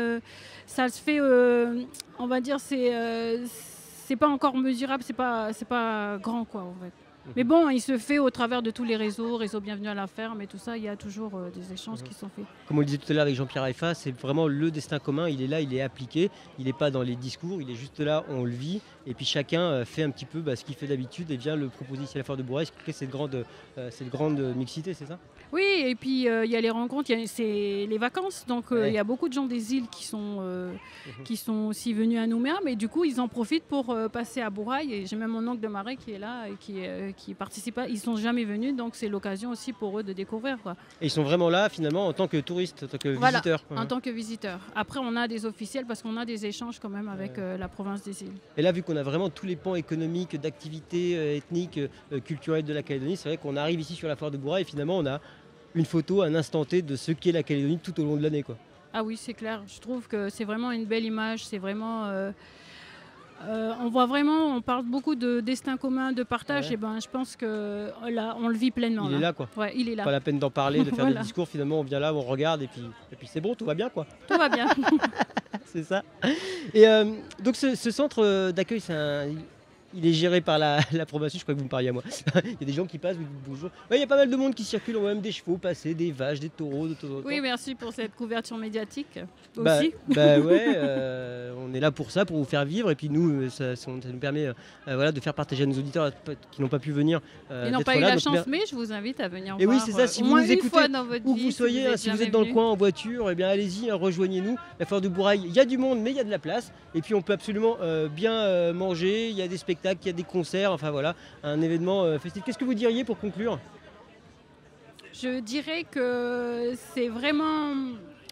ça se fait, on va dire, c'est pas encore mesurable, c'est pas grand, quoi, en fait. Mais bon, il se fait au travers de tous les réseaux Bienvenue à la ferme et tout ça, il y a toujours des échanges qui sont faits. Comme on le disait tout à l'heure avec Jean-Pierre Haïfa, c'est vraiment le destin commun, il est là, il est appliqué, il n'est pas dans les discours, il est juste là, on le vit, et puis chacun fait un petit peu ce qu'il fait d'habitude et vient le proposer ici à la foire de Bourail, ce qui crée cette grande mixité, c'est ça? Oui, et puis il y a les rencontres, c'est les vacances, donc il y a beaucoup de gens des îles qui sont aussi venus à Nouméa, mais du coup ils en profitent pour passer à Bourail, et j'ai même mon oncle de Marais qui est là et qui participent. Ils sont jamais venus, donc c'est l'occasion aussi pour eux de découvrir, quoi. Et ils sont vraiment là finalement en tant que touristes, en tant que Voilà, visiteurs. en tant que visiteurs. Après, on a des officiels parce qu'on a des échanges quand même avec la province des îles. Et là, vu qu'on a vraiment tous les pans économiques, d'activités ethniques, culturelles de la Calédonie, c'est vrai qu'on arrive ici sur la foire de Bourail et finalement on a une photo, un instant T de ce qu'est la Calédonie tout au long de l'année, quoi. Ah oui, c'est clair. Je trouve que c'est vraiment une belle image. C'est vraiment... on voit vraiment, on parle beaucoup de destin commun, de partage. Et ben, je pense que là, on le vit pleinement. Il est là, quoi. Ouais, il est là. Pas la peine d'en parler, de faire Voilà. des discours. Finalement, on vient là, on regarde et puis c'est bon, tout va bien, quoi. Tout va bien. C'est ça. Et donc ce centre d'accueil, il est géré par la province. Je crois que vous me parliez à moi. Il y a des gens qui passent, vous dites bonjour. Ouais, il y a pas mal de monde qui circule, on voit même des chevaux passer, des vaches, des taureaux de temps en temps. Oui, merci pour cette couverture médiatique Bah, aussi. bah ouais, on est là pour ça, pour vous faire vivre. Et puis nous, ça nous permet voilà, de faire partager à nos auditeurs qui n'ont pas pu venir. Ils n'ont pas eu la chance, mais je vous invite à venir et voir. oui, c'est ça, si au vous moins nous une écoutez, fois dans votre où vie, vous soyez, si vous êtes dans le coin en voiture, eh bien allez-y, rejoignez-nous. La foire de Bourail, il y a du monde, mais il y a de la place. Et puis on peut absolument bien manger, il y a des spectacles, il y a des concerts, enfin voilà, un événement festif. Qu'est-ce que vous diriez pour conclure ? Je dirais que c'est vraiment...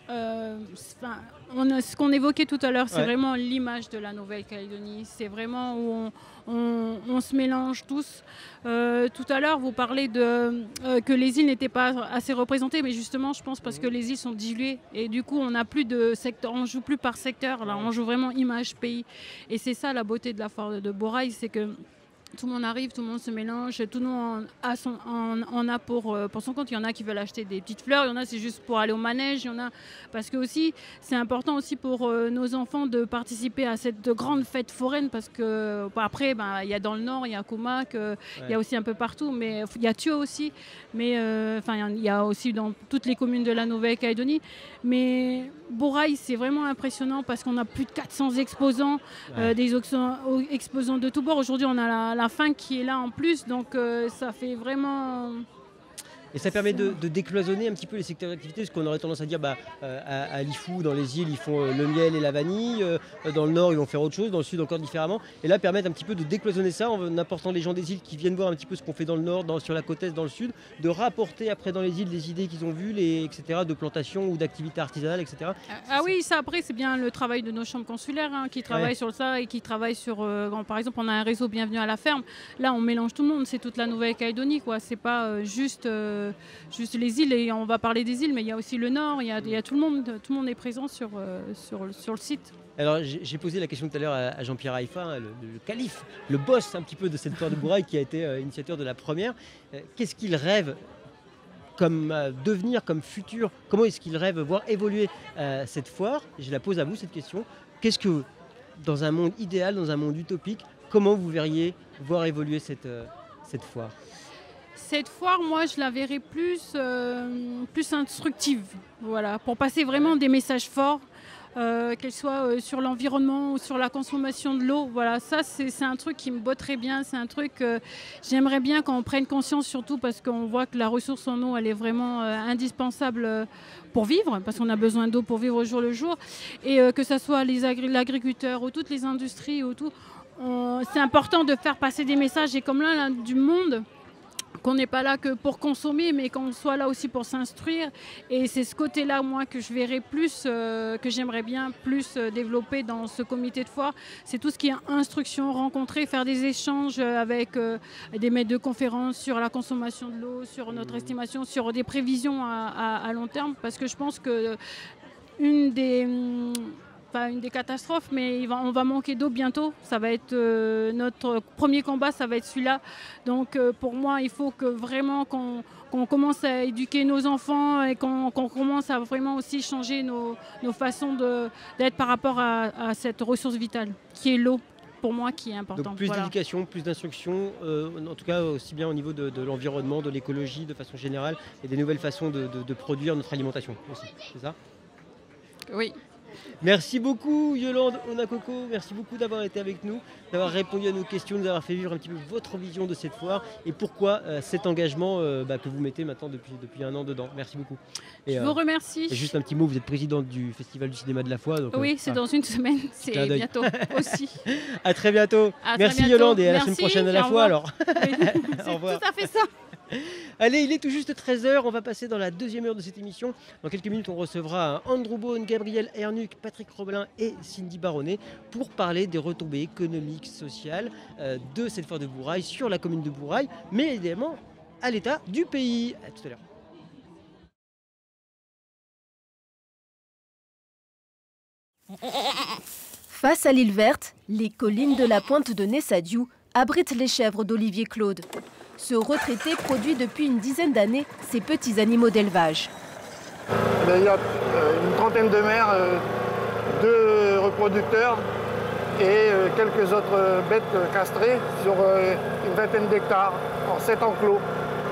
ce qu'on évoquait tout à l'heure, c'est vraiment l'image de la Nouvelle-Calédonie. C'est vraiment où on se mélange tous. Tout à l'heure, vous parlez que les îles n'étaient pas assez représentées, mais justement, je pense parce que les îles sont diluées et du coup, on n'a plus de secteur, on joue plus par secteur. Là, on joue vraiment image pays. Et c'est ça la beauté de la foire de Bourail, c'est que tout le monde arrive, tout le monde se mélange, tout le monde en a pour son compte. Il y en a qui veulent acheter des petites fleurs, il y en a c'est juste pour aller au manège, il y en a parce que aussi c'est important aussi pour nos enfants de participer à cette grande fête foraine parce que après il y a dans le nord, il y a Comac, il y a aussi un peu partout, mais il y a Thio aussi, mais il y a aussi dans toutes les communes de la Nouvelle-Calédonie. Mais Bourail c'est vraiment impressionnant parce qu'on a plus de 400 exposants, des exposants de tous bords. Aujourd'hui on a la fin qui est là en plus, donc ça fait vraiment... Et ça permet de décloisonner un petit peu les secteurs d'activité, parce qu'on aurait tendance à dire à Lifou, dans les îles, ils font le miel et la vanille, dans le nord, ils vont faire autre chose, dans le sud encore différemment. Et là, permettre un petit peu de décloisonner ça en apportant les gens des îles qui viennent voir un petit peu ce qu'on fait dans le nord, sur la côte est, dans le sud, de rapporter après dans les îles les idées qu'ils ont vues, etc., de plantation ou d'activités artisanales, etc. Ah oui, ça après, c'est bien le travail de nos chambres consulaires qui travaillent sur ça et qui travaillent sur... par exemple, on a un réseau Bienvenue à la ferme. Là, on mélange tout le monde, c'est toute la Nouvelle-Calédonie, quoi. C'est pas juste les îles, et on va parler des îles, mais il y a aussi le nord, il y a tout le monde est présent sur le site. Alors j'ai posé la question tout à l'heure à Jean-Pierre Haïfa, le calife, le boss un petit peu de cette foire de Bourail qui a été initiateur de la première. Qu'est-ce qu'il rêve comme devenir, comme futur? Comment est-ce qu'il rêve voir évoluer cette foire? Je la pose à vous cette question. Qu'est-ce que, dans un monde idéal, dans un monde utopique, comment vous verriez voir évoluer cette foire? Cette foire, moi, je la verrais plus instructive, voilà, pour passer vraiment des messages forts, qu'elle soit sur l'environnement ou sur la consommation de l'eau. Voilà, ça, c'est un truc qui me botterait bien. C'est un truc que j'aimerais bien qu'on prenne conscience, surtout parce qu'on voit que la ressource en eau, elle est vraiment indispensable pour vivre, parce qu'on a besoin d'eau pour vivre au jour le jour. Et que ce soit l'agriculteur ou toutes les industries, ou tout, c'est important de faire passer des messages. Et comme là du monde, qu'on n'est pas là que pour consommer, mais qu'on soit là aussi pour s'instruire. Et c'est ce côté-là, moi, que je verrais plus, que j'aimerais bien plus développer dans ce comité de foire. C'est tout ce qui est instruction, rencontrer, faire des échanges avec des maîtres de conférences sur la consommation de l'eau, sur notre estimation, sur des prévisions à long terme. Parce que je pense que pas une des catastrophes, mais on va manquer d'eau bientôt. Ça va être notre premier combat, ça va être celui-là. Donc pour moi, il faut que vraiment qu'on commence à éduquer nos enfants et qu'on commence à vraiment aussi changer nos façons d'être par rapport à cette ressource vitale, qui est l'eau. Pour moi, qui est important. Donc plus d'éducation, plus d'instruction, en tout cas aussi bien au niveau de l'environnement, de l'écologie de façon générale, et des nouvelles façons de produire notre alimentation aussi, c'est ça? Oui. Merci beaucoup Yolande Onakoko, merci beaucoup d'avoir été avec nous, d'avoir répondu à nos questions, nous avoir fait vivre un petit peu votre vision de cette foire et pourquoi cet engagement que vous mettez maintenant depuis un an dedans. Merci beaucoup. Et, Je vous remercie. Et juste un petit mot, vous êtes présidente du Festival du cinéma de la Foire. Donc, oui, c'est dans une semaine, c'est bientôt aussi. À très bientôt. Merci Yolande et à la semaine prochaine à la Foire alors. Oui, c'est tout à fait ça. Allez, il est tout juste 13h, on va passer dans la deuxième heure de cette émission. Dans quelques minutes, on recevra Andrew Beaune, Gabriel Hernuc, Patrick Robelin et Cindy Baronnet pour parler des retombées économiques, sociales de cette foire de Bourail sur la commune de Bourail, mais également à l'état du pays. À tout à l'heure. Face à l'île verte, les collines de la pointe de Nessadiou abritent les chèvres d'Olivier Claude. Ce retraité produit depuis une dizaine d'années ces petits animaux d'élevage. Il y a une trentaine de mères, 2 reproducteurs et quelques autres bêtes castrées sur une vingtaine d'hectares en 7 enclos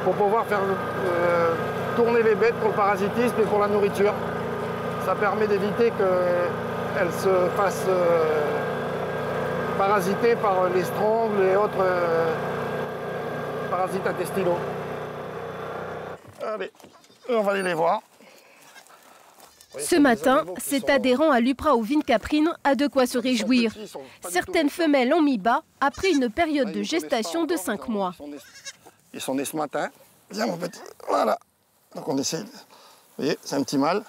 pour pouvoir faire tourner les bêtes pour le parasitisme et pour la nourriture. Ça permet d'éviter qu'elles se fassent parasiter par les strongles et autres parasites intestinaux. Allez, on va aller les voir. Ce matin, cet adhérent à l'UPRA aux Vignes Caprines a de quoi se réjouir. Certaines femelles ont mis bas après une période de gestation de 5 mois. Ils sont nés ce matin. Viens mon petit, voilà. Donc on essaie, vous voyez, c'est un petit mâle.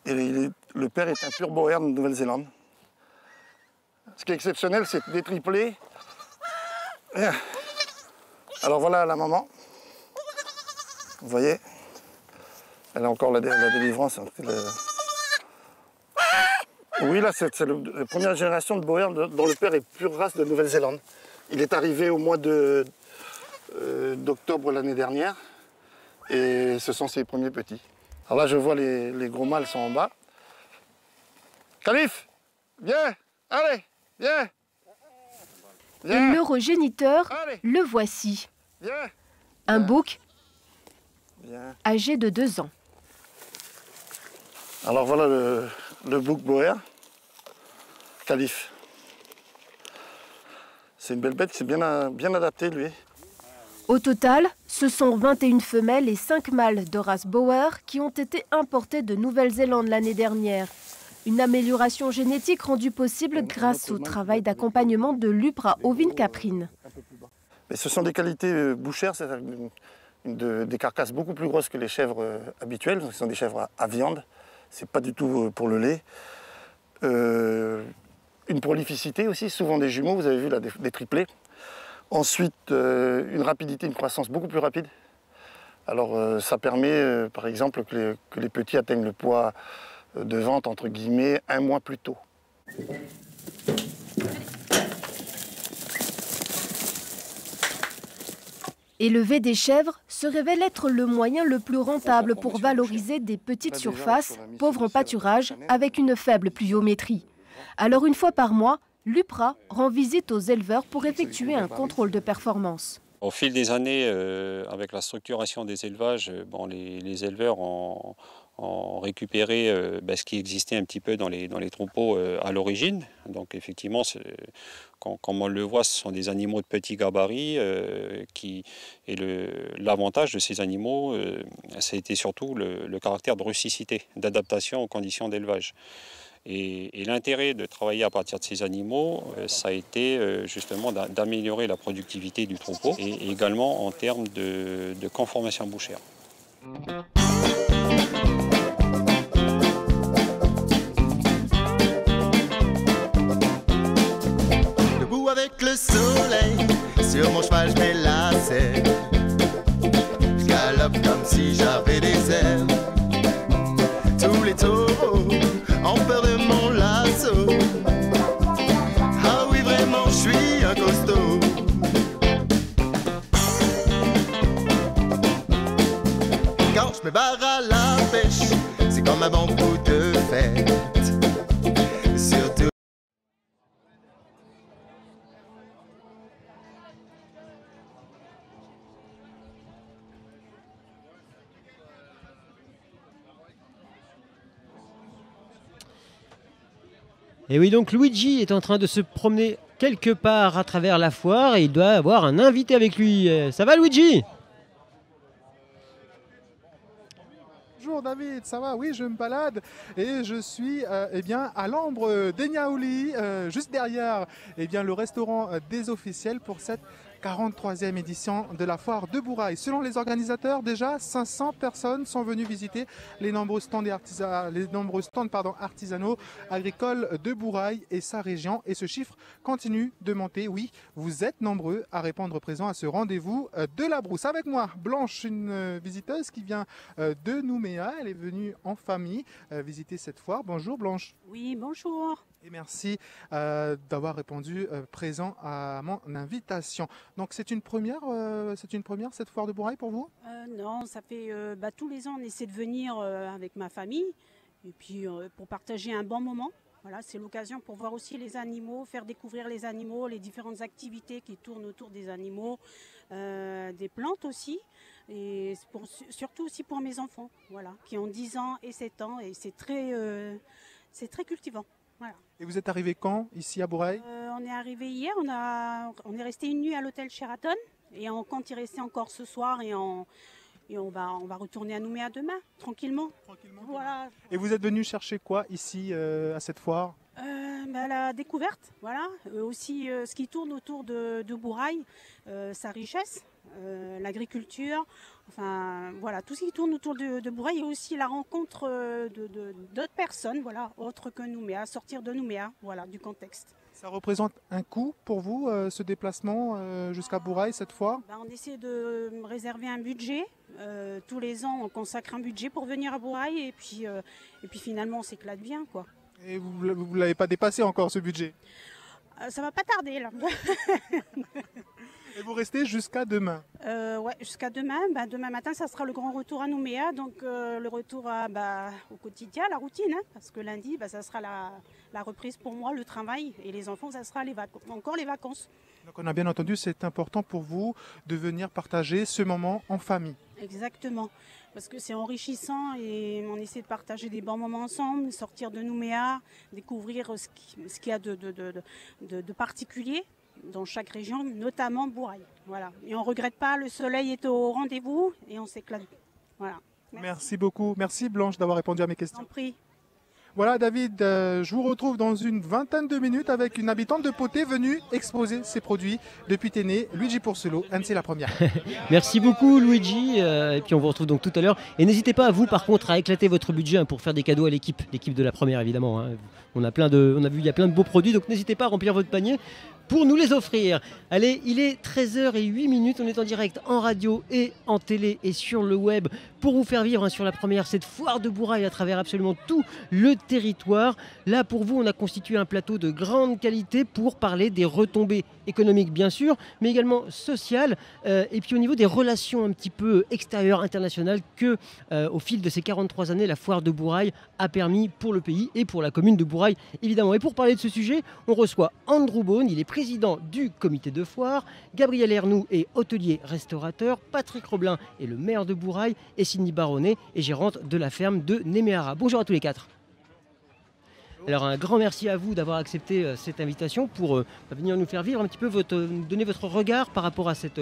Et le père est un pur boer de Nouvelle-Zélande. Ce qui est exceptionnel, c'est des triplés. Alors voilà la maman. Vous voyez, elle a encore la délivrance. Oui, là, c'est la première génération de boers dont le père est pure race de Nouvelle-Zélande. Il est arrivé au mois d'octobre l'année dernière. Et ce sont ses premiers petits. Alors là, je vois les gros mâles sont en bas. Calife, viens, allez, viens. L'eurogéniteur, le voici. Un bouc âgé de 2 ans. Alors voilà le bouc boer, Calife. C'est une belle bête, c'est bien adapté lui. Au total, ce sont 21 femelles et 5 mâles de race Boer qui ont été importés de Nouvelle-Zélande l'année dernière. Une amélioration génétique rendue possible grâce au travail d'accompagnement de l'UPRA aux Vignes Caprines. Mais ce sont des qualités bouchères, c'est des carcasses beaucoup plus grosses que les chèvres habituelles. Ce sont des chèvres à viande, c'est pas du tout pour le lait. Une prolificité aussi, souvent des jumeaux, vous avez vu là, des triplés. Ensuite, une rapidité, une croissance beaucoup plus rapide. Alors ça permet par exemple que les petits atteignent le poids de vente entre guillemets 1 mois plus tôt. Élever des chèvres se révèle être le moyen le plus rentable pour valoriser des petites surfaces, pauvres en pâturage, avec une faible pluviométrie. Alors une fois par mois, l'UPRA rend visite aux éleveurs pour effectuer un contrôle de performance. Au fil des années, avec la structuration des élevages, les éleveurs ont récupéré ce qui existait un petit peu dans les troupeaux à l'origine. Donc effectivement, comme on le voit, ce sont des animaux de petit gabarit. L'avantage de ces animaux, ça a été surtout le caractère de rusticité, d'adaptation aux conditions d'élevage. Et l'intérêt de travailler à partir de ces animaux, ça a été justement d'améliorer la productivité du troupeau et également en termes de conformation bouchère. Debout avec le soleil, sur mon cheval je mets la selle. Je galope comme si j'avais des ailes. Tous les taureaux ont peur de mon lasso. Ah oui, vraiment, je suis un costaud. Quand je me barre à la pêche, c'est comme un bon coup de fête. Surtout. Et oui, donc Luigi est en train de se promener quelque part à travers la foire et il doit avoir un invité avec lui. Ça va Luigi? Bonjour David, ça va? Oui, je me balade et je suis eh bien, à l'Ambre des Niaouli, juste derrière eh bien, le restaurant des officiels pour cette 43e édition de la foire de Bourail. Selon les organisateurs, déjà 500 personnes sont venues visiter les nombreux stands, artisanaux agricoles de Bourail et sa région. Et ce chiffre continue de monter. Oui, vous êtes nombreux à répondre présent à ce rendez-vous de la brousse. Avec moi, Blanche, une visiteuse qui vient de Nouméa. Elle est venue en famille visiter cette foire. Bonjour Blanche. Oui, bonjour. Et merci d'avoir répondu présent à mon invitation. Donc c'est une première cette foire de Bourail pour vous? Non, ça fait tous les ans on essaie de venir avec ma famille et puis pour partager un bon moment. Voilà, c'est l'occasion pour voir aussi les animaux, faire découvrir les animaux, les différentes activités qui tournent autour des animaux, des plantes aussi. Et surtout aussi pour mes enfants, voilà, qui ont 10 ans et 7 ans et c'est très cultivant. Voilà. Et vous êtes arrivé quand ici à Bourail? On est arrivé hier, on est resté une nuit à l'hôtel Sheraton et on compte y rester encore ce soir et on va retourner à Nouméa demain, tranquillement. Voilà. Et vous êtes venu chercher quoi ici à cette foire? La découverte, voilà. Aussi ce qui tourne autour de Bourail, sa richesse, l'agriculture, enfin voilà, tout ce qui tourne autour de Bourail et aussi la rencontre d'autres personnes, voilà, autres que Nouméa, sortir de Nouméa, voilà, du contexte. Ça représente un coût pour vous, ce déplacement jusqu'à Bourail cette fois? On essaie de réserver un budget. Tous les ans, on consacre un budget pour venir à Bourail et puis finalement, on s'éclate bien, quoi. Et vous ne l'avez pas dépassé encore ce budget? Ça va pas tarder là. Et vous restez jusqu'à demain? Ouais, jusqu'à demain. Demain matin, ça sera le grand retour à Nouméa, donc le retour au quotidien, la routine, hein, parce que lundi, ça sera la reprise pour moi, le travail, et les enfants, ça sera encore les vacances. Donc on a bien entendu, c'est important pour vous de venir partager ce moment en famille. Exactement, parce que c'est enrichissant et on essaie de partager des bons moments ensemble, sortir de Nouméa, découvrir ce qu'il y a de particulier dans chaque région, notamment Bourail. Voilà. Et on ne regrette pas, le soleil est au rendez-vous et on s'éclate. Voilà. Merci beaucoup. Merci Blanche d'avoir répondu à mes questions. Je t'en prie. Voilà David, je vous retrouve dans une vingtaine de minutes avec une habitante de Poté venue exposer ses produits depuis Téné, Luigi Porcelo, c'est la première. Merci beaucoup Luigi, et puis on vous retrouve donc tout à l'heure. Et n'hésitez pas, vous par contre, à éclater votre budget pour faire des cadeaux à l'équipe de la première évidemment. Hein. On a vu, il y a plein de beaux produits, donc n'hésitez pas à remplir votre panier pour nous les offrir. Allez, il est 13h08, on est en direct en radio et en télé et sur le web pour vous faire vivre sur la première cette foire de Bourail à travers absolument tout le territoire. Là pour vous, on a constitué un plateau de grande qualité pour parler des retombées économiques bien sûr, mais également sociales et puis au niveau des relations un petit peu extérieures, internationales que au fil de ces 43 années, la foire de Bourail a permis pour le pays et pour la commune de Bourail évidemment. Et pour parler de ce sujet, on reçoit Andrew Beaune, il est président du comité de foire, Gabriel Ernoux est hôtelier restaurateur, Patrick Roblin est le maire de Bourail et Cindy Baronnet est gérante de la ferme de Néméara. Bonjour à tous les quatre. Alors un grand merci à vous d'avoir accepté cette invitation pour venir nous faire vivre un petit peu, donner votre regard par rapport à cette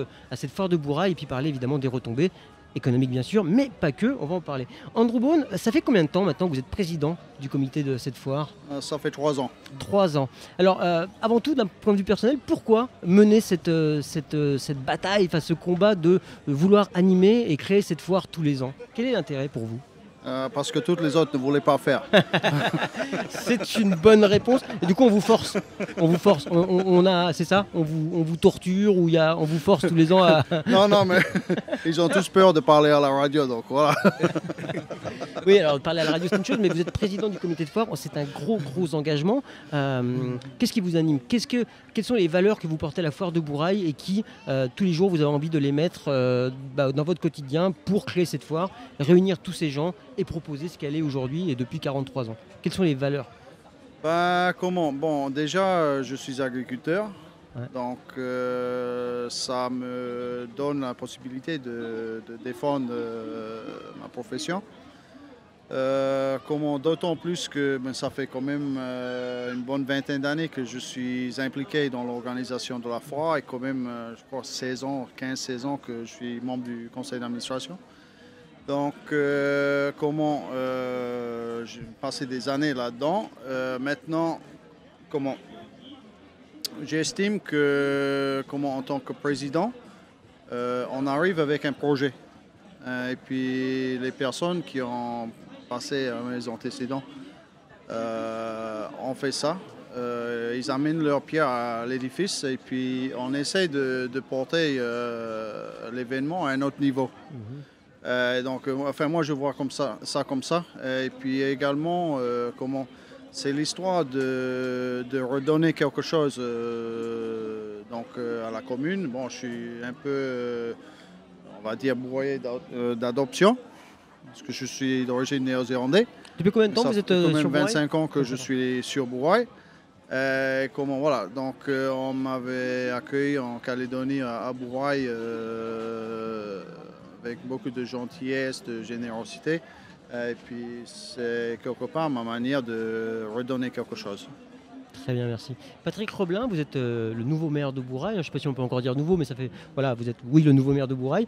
foire de Bourail et puis parler évidemment des retombées économiques bien sûr, mais pas que, on va en parler. Andrew Beaune, ça fait combien de temps maintenant que vous êtes président du comité de cette foire? Ça fait 3 ans. 3 ans. Alors avant tout, d'un point de vue personnel, pourquoi mener cette bataille, ce combat de vouloir animer et créer cette foire tous les ans? Quel est l'intérêt pour vous? Parce que toutes les autres ne voulaient pas faire. C'est une bonne réponse. Et du coup, on vous force. C'est ça? On vous torture ou on vous force tous les ans à... Non, mais ils ont tous peur de parler à la radio, donc voilà. Oui, alors parler à la radio, c'est une chose, mais vous êtes président du comité de foire, c'est un gros engagement. Qu'est-ce qui vous anime? Quelles sont les valeurs que vous portez à la foire de Bourail et qui, tous les jours, vous avez envie de les mettre dans votre quotidien pour créer cette foire, réunir tous ces gens et proposer ce qu'elle est aujourd'hui et depuis 43 ans? Quelles sont les valeurs? Comment? Bon, déjà, je suis agriculteur. Ouais. Donc, ça me donne la possibilité de défendre ma profession. D'autant plus que ça fait quand même une bonne vingtaine d'années que je suis impliqué dans l'organisation de la foire et quand même, je crois, 15-16 ans que je suis membre du conseil d'administration. Donc, j'ai passé des années là-dedans. Maintenant, j'estime que, en tant que président, on arrive avec un projet. Et puis, les personnes qui ont passé mes antécédents ont fait ça. Ils amènent leur pierre à l'édifice et puis on essaie de porter l'événement à un autre niveau. Donc, moi, je vois ça comme ça. Et puis également, c'est l'histoire de redonner quelque chose à la commune. Bon, je suis un peu, on va dire, bourré d'adoption, parce que je suis d'origine néo-zélandaise. Depuis combien de temps vous êtes sur Bourail ? Ça fait 25 ans que je suis sur Bourail. Voilà, donc on m'avait accueilli en Calédonie à Bourail avec beaucoup de gentillesse, de générosité. Et puis c'est quelque part ma manière de redonner quelque chose. Très bien, merci. Patrick Roblin, vous êtes le nouveau maire de Bourail. Je ne sais pas si on peut encore dire nouveau, mais ça fait, voilà, vous êtes, oui, le nouveau maire de Bourail.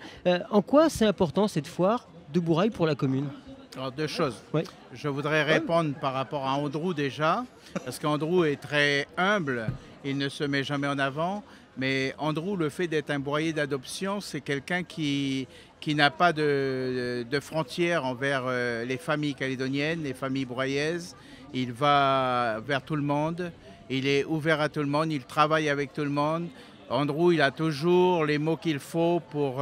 En quoi c'est important cette foire de Bourail pour la commune ? Alors, deux choses. Oui. Je voudrais répondre par rapport à Andrew déjà, parce qu'Andrew est très humble, il ne se met jamais en avant. Mais Andrew, le fait d'être un bourrailler d'adoption, c'est quelqu'un qui n'a pas de frontières envers les familles calédoniennes, les familles bourraillaises. Il va vers tout le monde, il est ouvert à tout le monde, il travaille avec tout le monde. Andrew, il a toujours les mots qu'il faut pour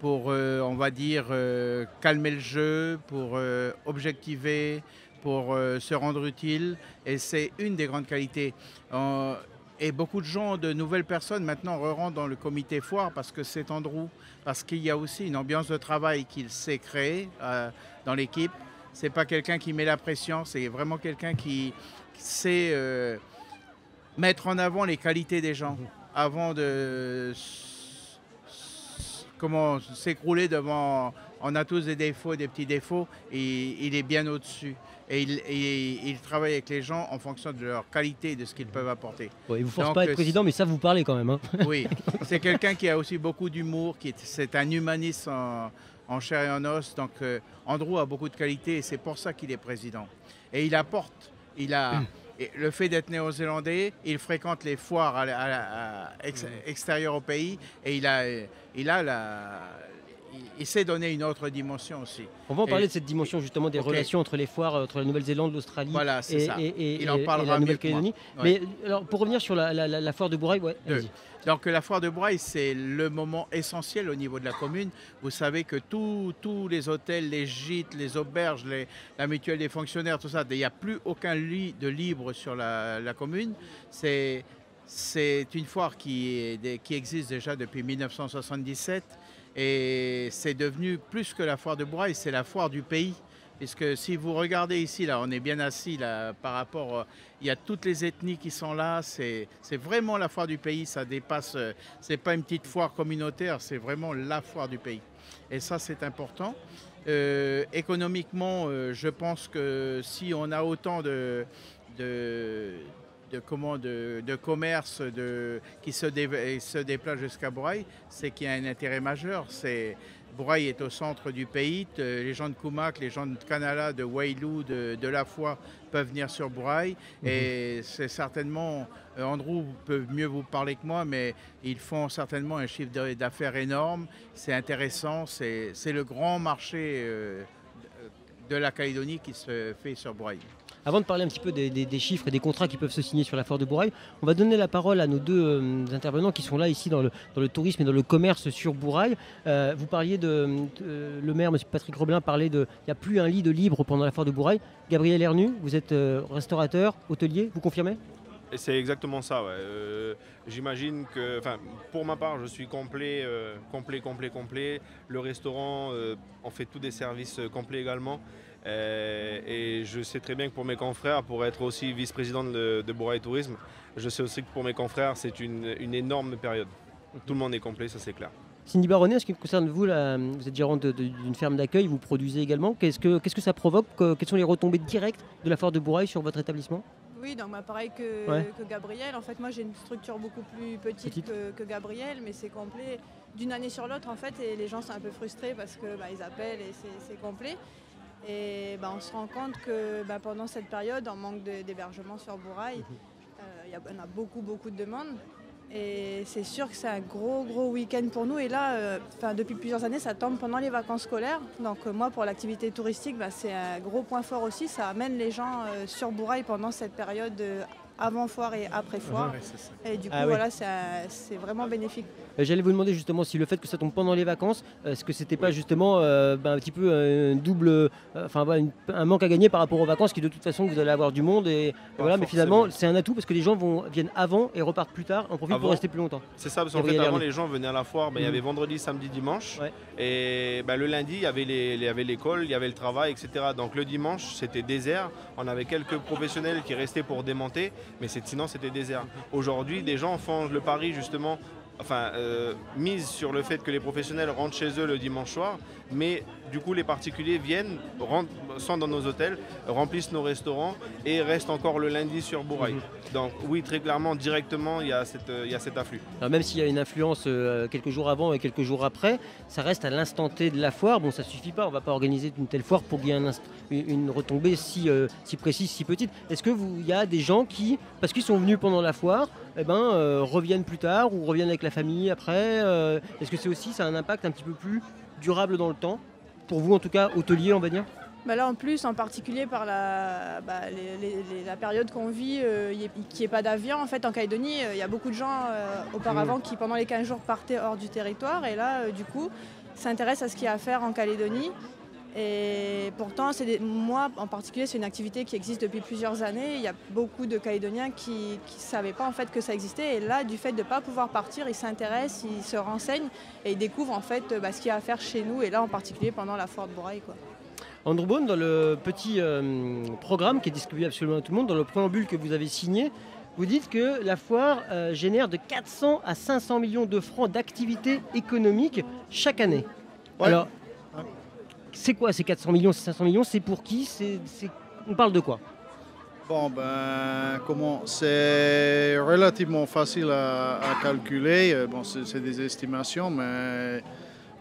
on va dire, calmer le jeu, pour objectiver, pour se rendre utile. Et c'est une des grandes qualités. Et beaucoup de gens, de nouvelles personnes maintenant rentrent dans le comité foire parce que c'est Andrew, parce qu'il y a aussi une ambiance de travail qu'il sait créer dans l'équipe. C'est pas quelqu'un qui met la pression, c'est vraiment quelqu'un qui sait mettre en avant les qualités des gens avant de s'écrouler devant. On a tous des défauts, des petits défauts, et il est bien au-dessus. Et il travaille avec les gens en fonction de leur qualité et de ce qu'ils peuvent apporter. Bon, il ne vous force pas à être président, mais ça vous parlez quand même. Hein. Oui, c'est quelqu'un qui a aussi beaucoup d'humour, c'est un humaniste en chair et en os. Donc Andrew a beaucoup de qualités et c'est pour ça qu'il est président. Et il apporte, le fait d'être néo-zélandais, il fréquente les foires extérieures au pays et il sait donner une autre dimension aussi. On va en parler de cette dimension justement des relations entre les foires, entre la Nouvelle-Zélande, l'Australie et la Nouvelle-Calédonie. Mais alors, pour revenir sur la foire de Bourail, donc la foire de Bourail, c'est le moment essentiel au niveau de la commune. Vous savez que tous les hôtels, les gîtes, les auberges, la mutuelle des fonctionnaires, tout ça, il n'y a plus aucun lit de libre sur la commune. C'est une foire qui existe déjà depuis 1977. Et c'est devenu plus que la foire de Bourail, c'est la foire du pays. Puisque si vous regardez ici, là, on est bien assis là, par rapport, il y a toutes les ethnies qui sont là. C'est vraiment la foire du pays. Ça dépasse. C'est pas une petite foire communautaire, c'est vraiment la foire du pays. Et ça, c'est important. Économiquement, je pense que si on a autant de commerce qui se déplace jusqu'à Bourail, c'est qu'il y a un intérêt majeur. Bourail est au centre du pays. Les gens de Kumak, les gens de Kanala, de Wailou, de La Foix peuvent venir sur Bourail. Et c'est certainement, Andrew peut mieux vous parler que moi, mais ils font certainement un chiffre d'affaires énorme. C'est intéressant. C'est le grand marché de la Calédonie qui se fait sur Bourail. Avant de parler un petit peu des chiffres et des contrats qui peuvent se signer sur la foire de Bourail, on va donner la parole à nos deux intervenants qui sont là ici dans le tourisme et dans le commerce sur Bourail. Vous parliez le maire, M. Patrick Roblin, parlait il n'y a plus un lit de libre pendant la foire de Bourail. Gabriel Hernu, vous êtes restaurateur, hôtelier, vous confirmez ? C'est exactement ça, ouais. J'imagine que, pour ma part, je suis complet. Le restaurant, on fait tous des services complets également. Et je sais très bien que pour mes confrères, pour être aussi vice-président de Bourail Tourisme, je sais aussi que pour mes confrères, c'est une énorme période. Tout le monde est complet, ça c'est clair. Cindy Baronnet, en ce qui concerne vous, vous êtes gérante d'une ferme d'accueil, vous produisez également. Qu'est-ce que ça provoque? Quelles sont les retombées directes de la foire de Bourail sur votre établissement? Oui, donc pareil que Gabriel. En fait, moi j'ai une structure beaucoup plus petite que Gabriel, mais c'est complet d'une année sur l'autre en fait, et les gens sont un peu frustrés parce que ils appellent et c'est complet. Et on se rend compte que pendant cette période, on manque d'hébergement sur Bourail. On a beaucoup de demandes. Et c'est sûr que c'est un gros week-end pour nous. Et là, depuis plusieurs années, ça tombe pendant les vacances scolaires. Donc moi, pour l'activité touristique, c'est un gros point fort aussi. Ça amène les gens sur Bourail pendant cette période avant foire et après foire. Et du coup, voilà, c'est vraiment bénéfique. J'allais vous demander justement si le fait que ça tombe pendant les vacances, est-ce que c'était pas justement un petit peu un double, un manque à gagner par rapport aux vacances, qui de toute façon vous allez avoir du monde et voilà, mais finalement c'est un atout parce que les gens viennent avant et repartent plus tard, en profitent pour rester plus longtemps. C'est ça, parce qu'en fait avant les gens venaient à la foire, il y avait vendredi, samedi, dimanche, et le lundi il y avait l'école, il y avait le travail, etc. Donc le dimanche c'était désert, on avait quelques professionnels qui restaient pour démonter, mais sinon c'était désert. Aujourd'hui des gens font le pari justement, mise sur le fait que les professionnels rentrent chez eux le dimanche soir, mais du coup les particuliers viennent, sont dans nos hôtels, remplissent nos restaurants et restent encore le lundi sur Bourail. Donc oui, très clairement, directement, il y a cet afflux. Alors, même s'il y a une influence quelques jours avant et quelques jours après, ça reste à l'instant T de la foire. Bon, ça ne suffit pas, on ne va pas organiser une telle foire pour qu'il y ait une retombée si précise, si petite. Est-ce qu'il y a des gens qui, parce qu'ils sont venus pendant la foire, reviennent plus tard ou reviennent avec la famille après? Est-ce que ça a un impact un petit peu plus durable dans le temps? Pour vous en tout cas, hôtelier on va dire? Là en plus, en particulier par la période qu'on vit, qu'il n'y ait pas d'avion en fait en Calédonie, il y a beaucoup de gens auparavant qui pendant les 15 jours partaient hors du territoire et là du coup s'intéressent à ce qu'il y a à faire en Calédonie. Et pourtant, moi en particulier, c'est une activité qui existe depuis plusieurs années. Il y a beaucoup de Calédoniens qui ne savaient pas en fait que ça existait. Et là, du fait de ne pas pouvoir partir, ils s'intéressent, ils se renseignent et ils découvrent en fait ce qu'il y a à faire chez nous. Et là, en particulier pendant la foire de Bourail, quoi. Andrew Bone, dans le petit programme qui est distribué absolument à tout le monde, dans le préambule que vous avez signé, vous dites que la foire génère de 400 à 500 millions de francs d'activité économique chaque année. Ouais. Alors, c'est quoi ces 400 millions, ces 500 millions? C'est pour qui? On parle de quoi? C'est relativement facile à calculer. C'est des estimations, mais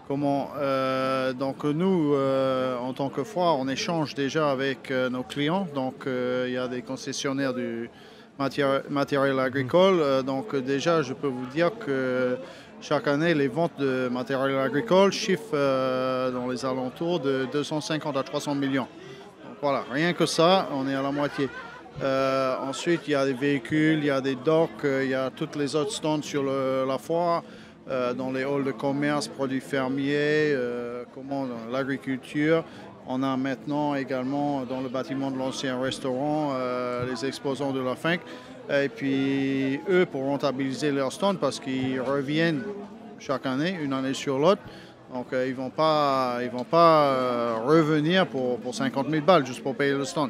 donc nous, en tant que foire, on échange déjà avec nos clients. Donc il y a des concessionnaires du matériel agricole. Donc déjà, je peux vous dire que chaque année, les ventes de matériel agricole chiffrent dans les alentours de 250 à 300 millions. Donc voilà, rien que ça, on est à la moitié. Ensuite, il y a des véhicules, il y a des docks, il y a toutes les autres stands sur la foire, dans les halls de commerce, produits fermiers, dans l'agriculture. On a maintenant également dans le bâtiment de l'ancien restaurant les exposants de la FINC. Et puis eux, pour rentabiliser leur stand, parce qu'ils reviennent chaque année, une année sur l'autre, donc ils ne vont pas revenir pour 50 000 balles juste pour payer le stand.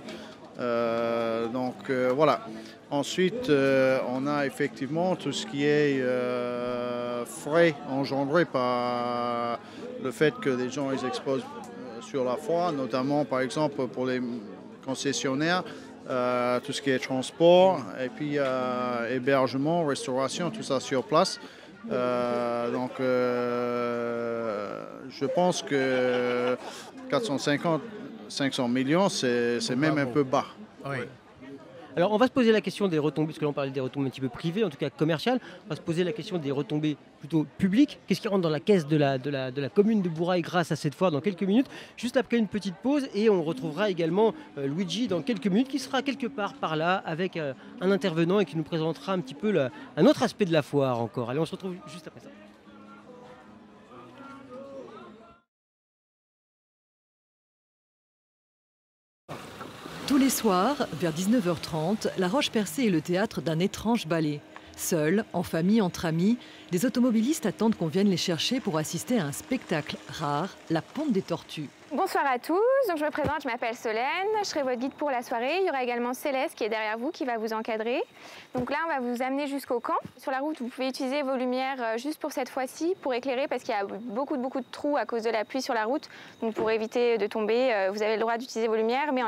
Voilà. Ensuite, on a effectivement tout ce qui est frais engendrés par le fait que les gens ils exposent sur la foire, notamment par exemple pour les concessionnaires. Tout ce qui est transport et puis hébergement, restauration, tout ça sur place. Je pense que 450, 500 millions, c'est même un peu bas. Oui. Alors on va se poser la question des retombées, parce que là on parlait des retombées un petit peu privées, en tout cas commerciales. On va se poser la question des retombées plutôt publiques. Qu'est-ce qui rentre dans la caisse de la commune de Bourail grâce à cette foire dans quelques minutes, juste après une petite pause, et on retrouvera également Luigi dans quelques minutes, qui sera quelque part par là avec un intervenant et qui nous présentera un petit peu un autre aspect de la foire encore. Allez, on se retrouve juste après ça. Tous les soirs, vers 19h30, La Roche-Percée est le théâtre d'un étrange ballet. Seuls, en famille, entre amis, des automobilistes attendent qu'on vienne les chercher pour assister à un spectacle rare, La Ponte des Tortues. Bonsoir à tous, donc je me présente, je m'appelle Solène, je serai votre guide pour la soirée. Il y aura également Céleste qui est derrière vous, qui va vous encadrer. Donc là, on va vous amener jusqu'au camp. Sur la route, vous pouvez utiliser vos lumières juste pour cette fois-ci, pour éclairer, parce qu'il y a beaucoup de trous à cause de la pluie sur la route. Donc pour éviter de tomber, vous avez le droit d'utiliser vos lumières, mais en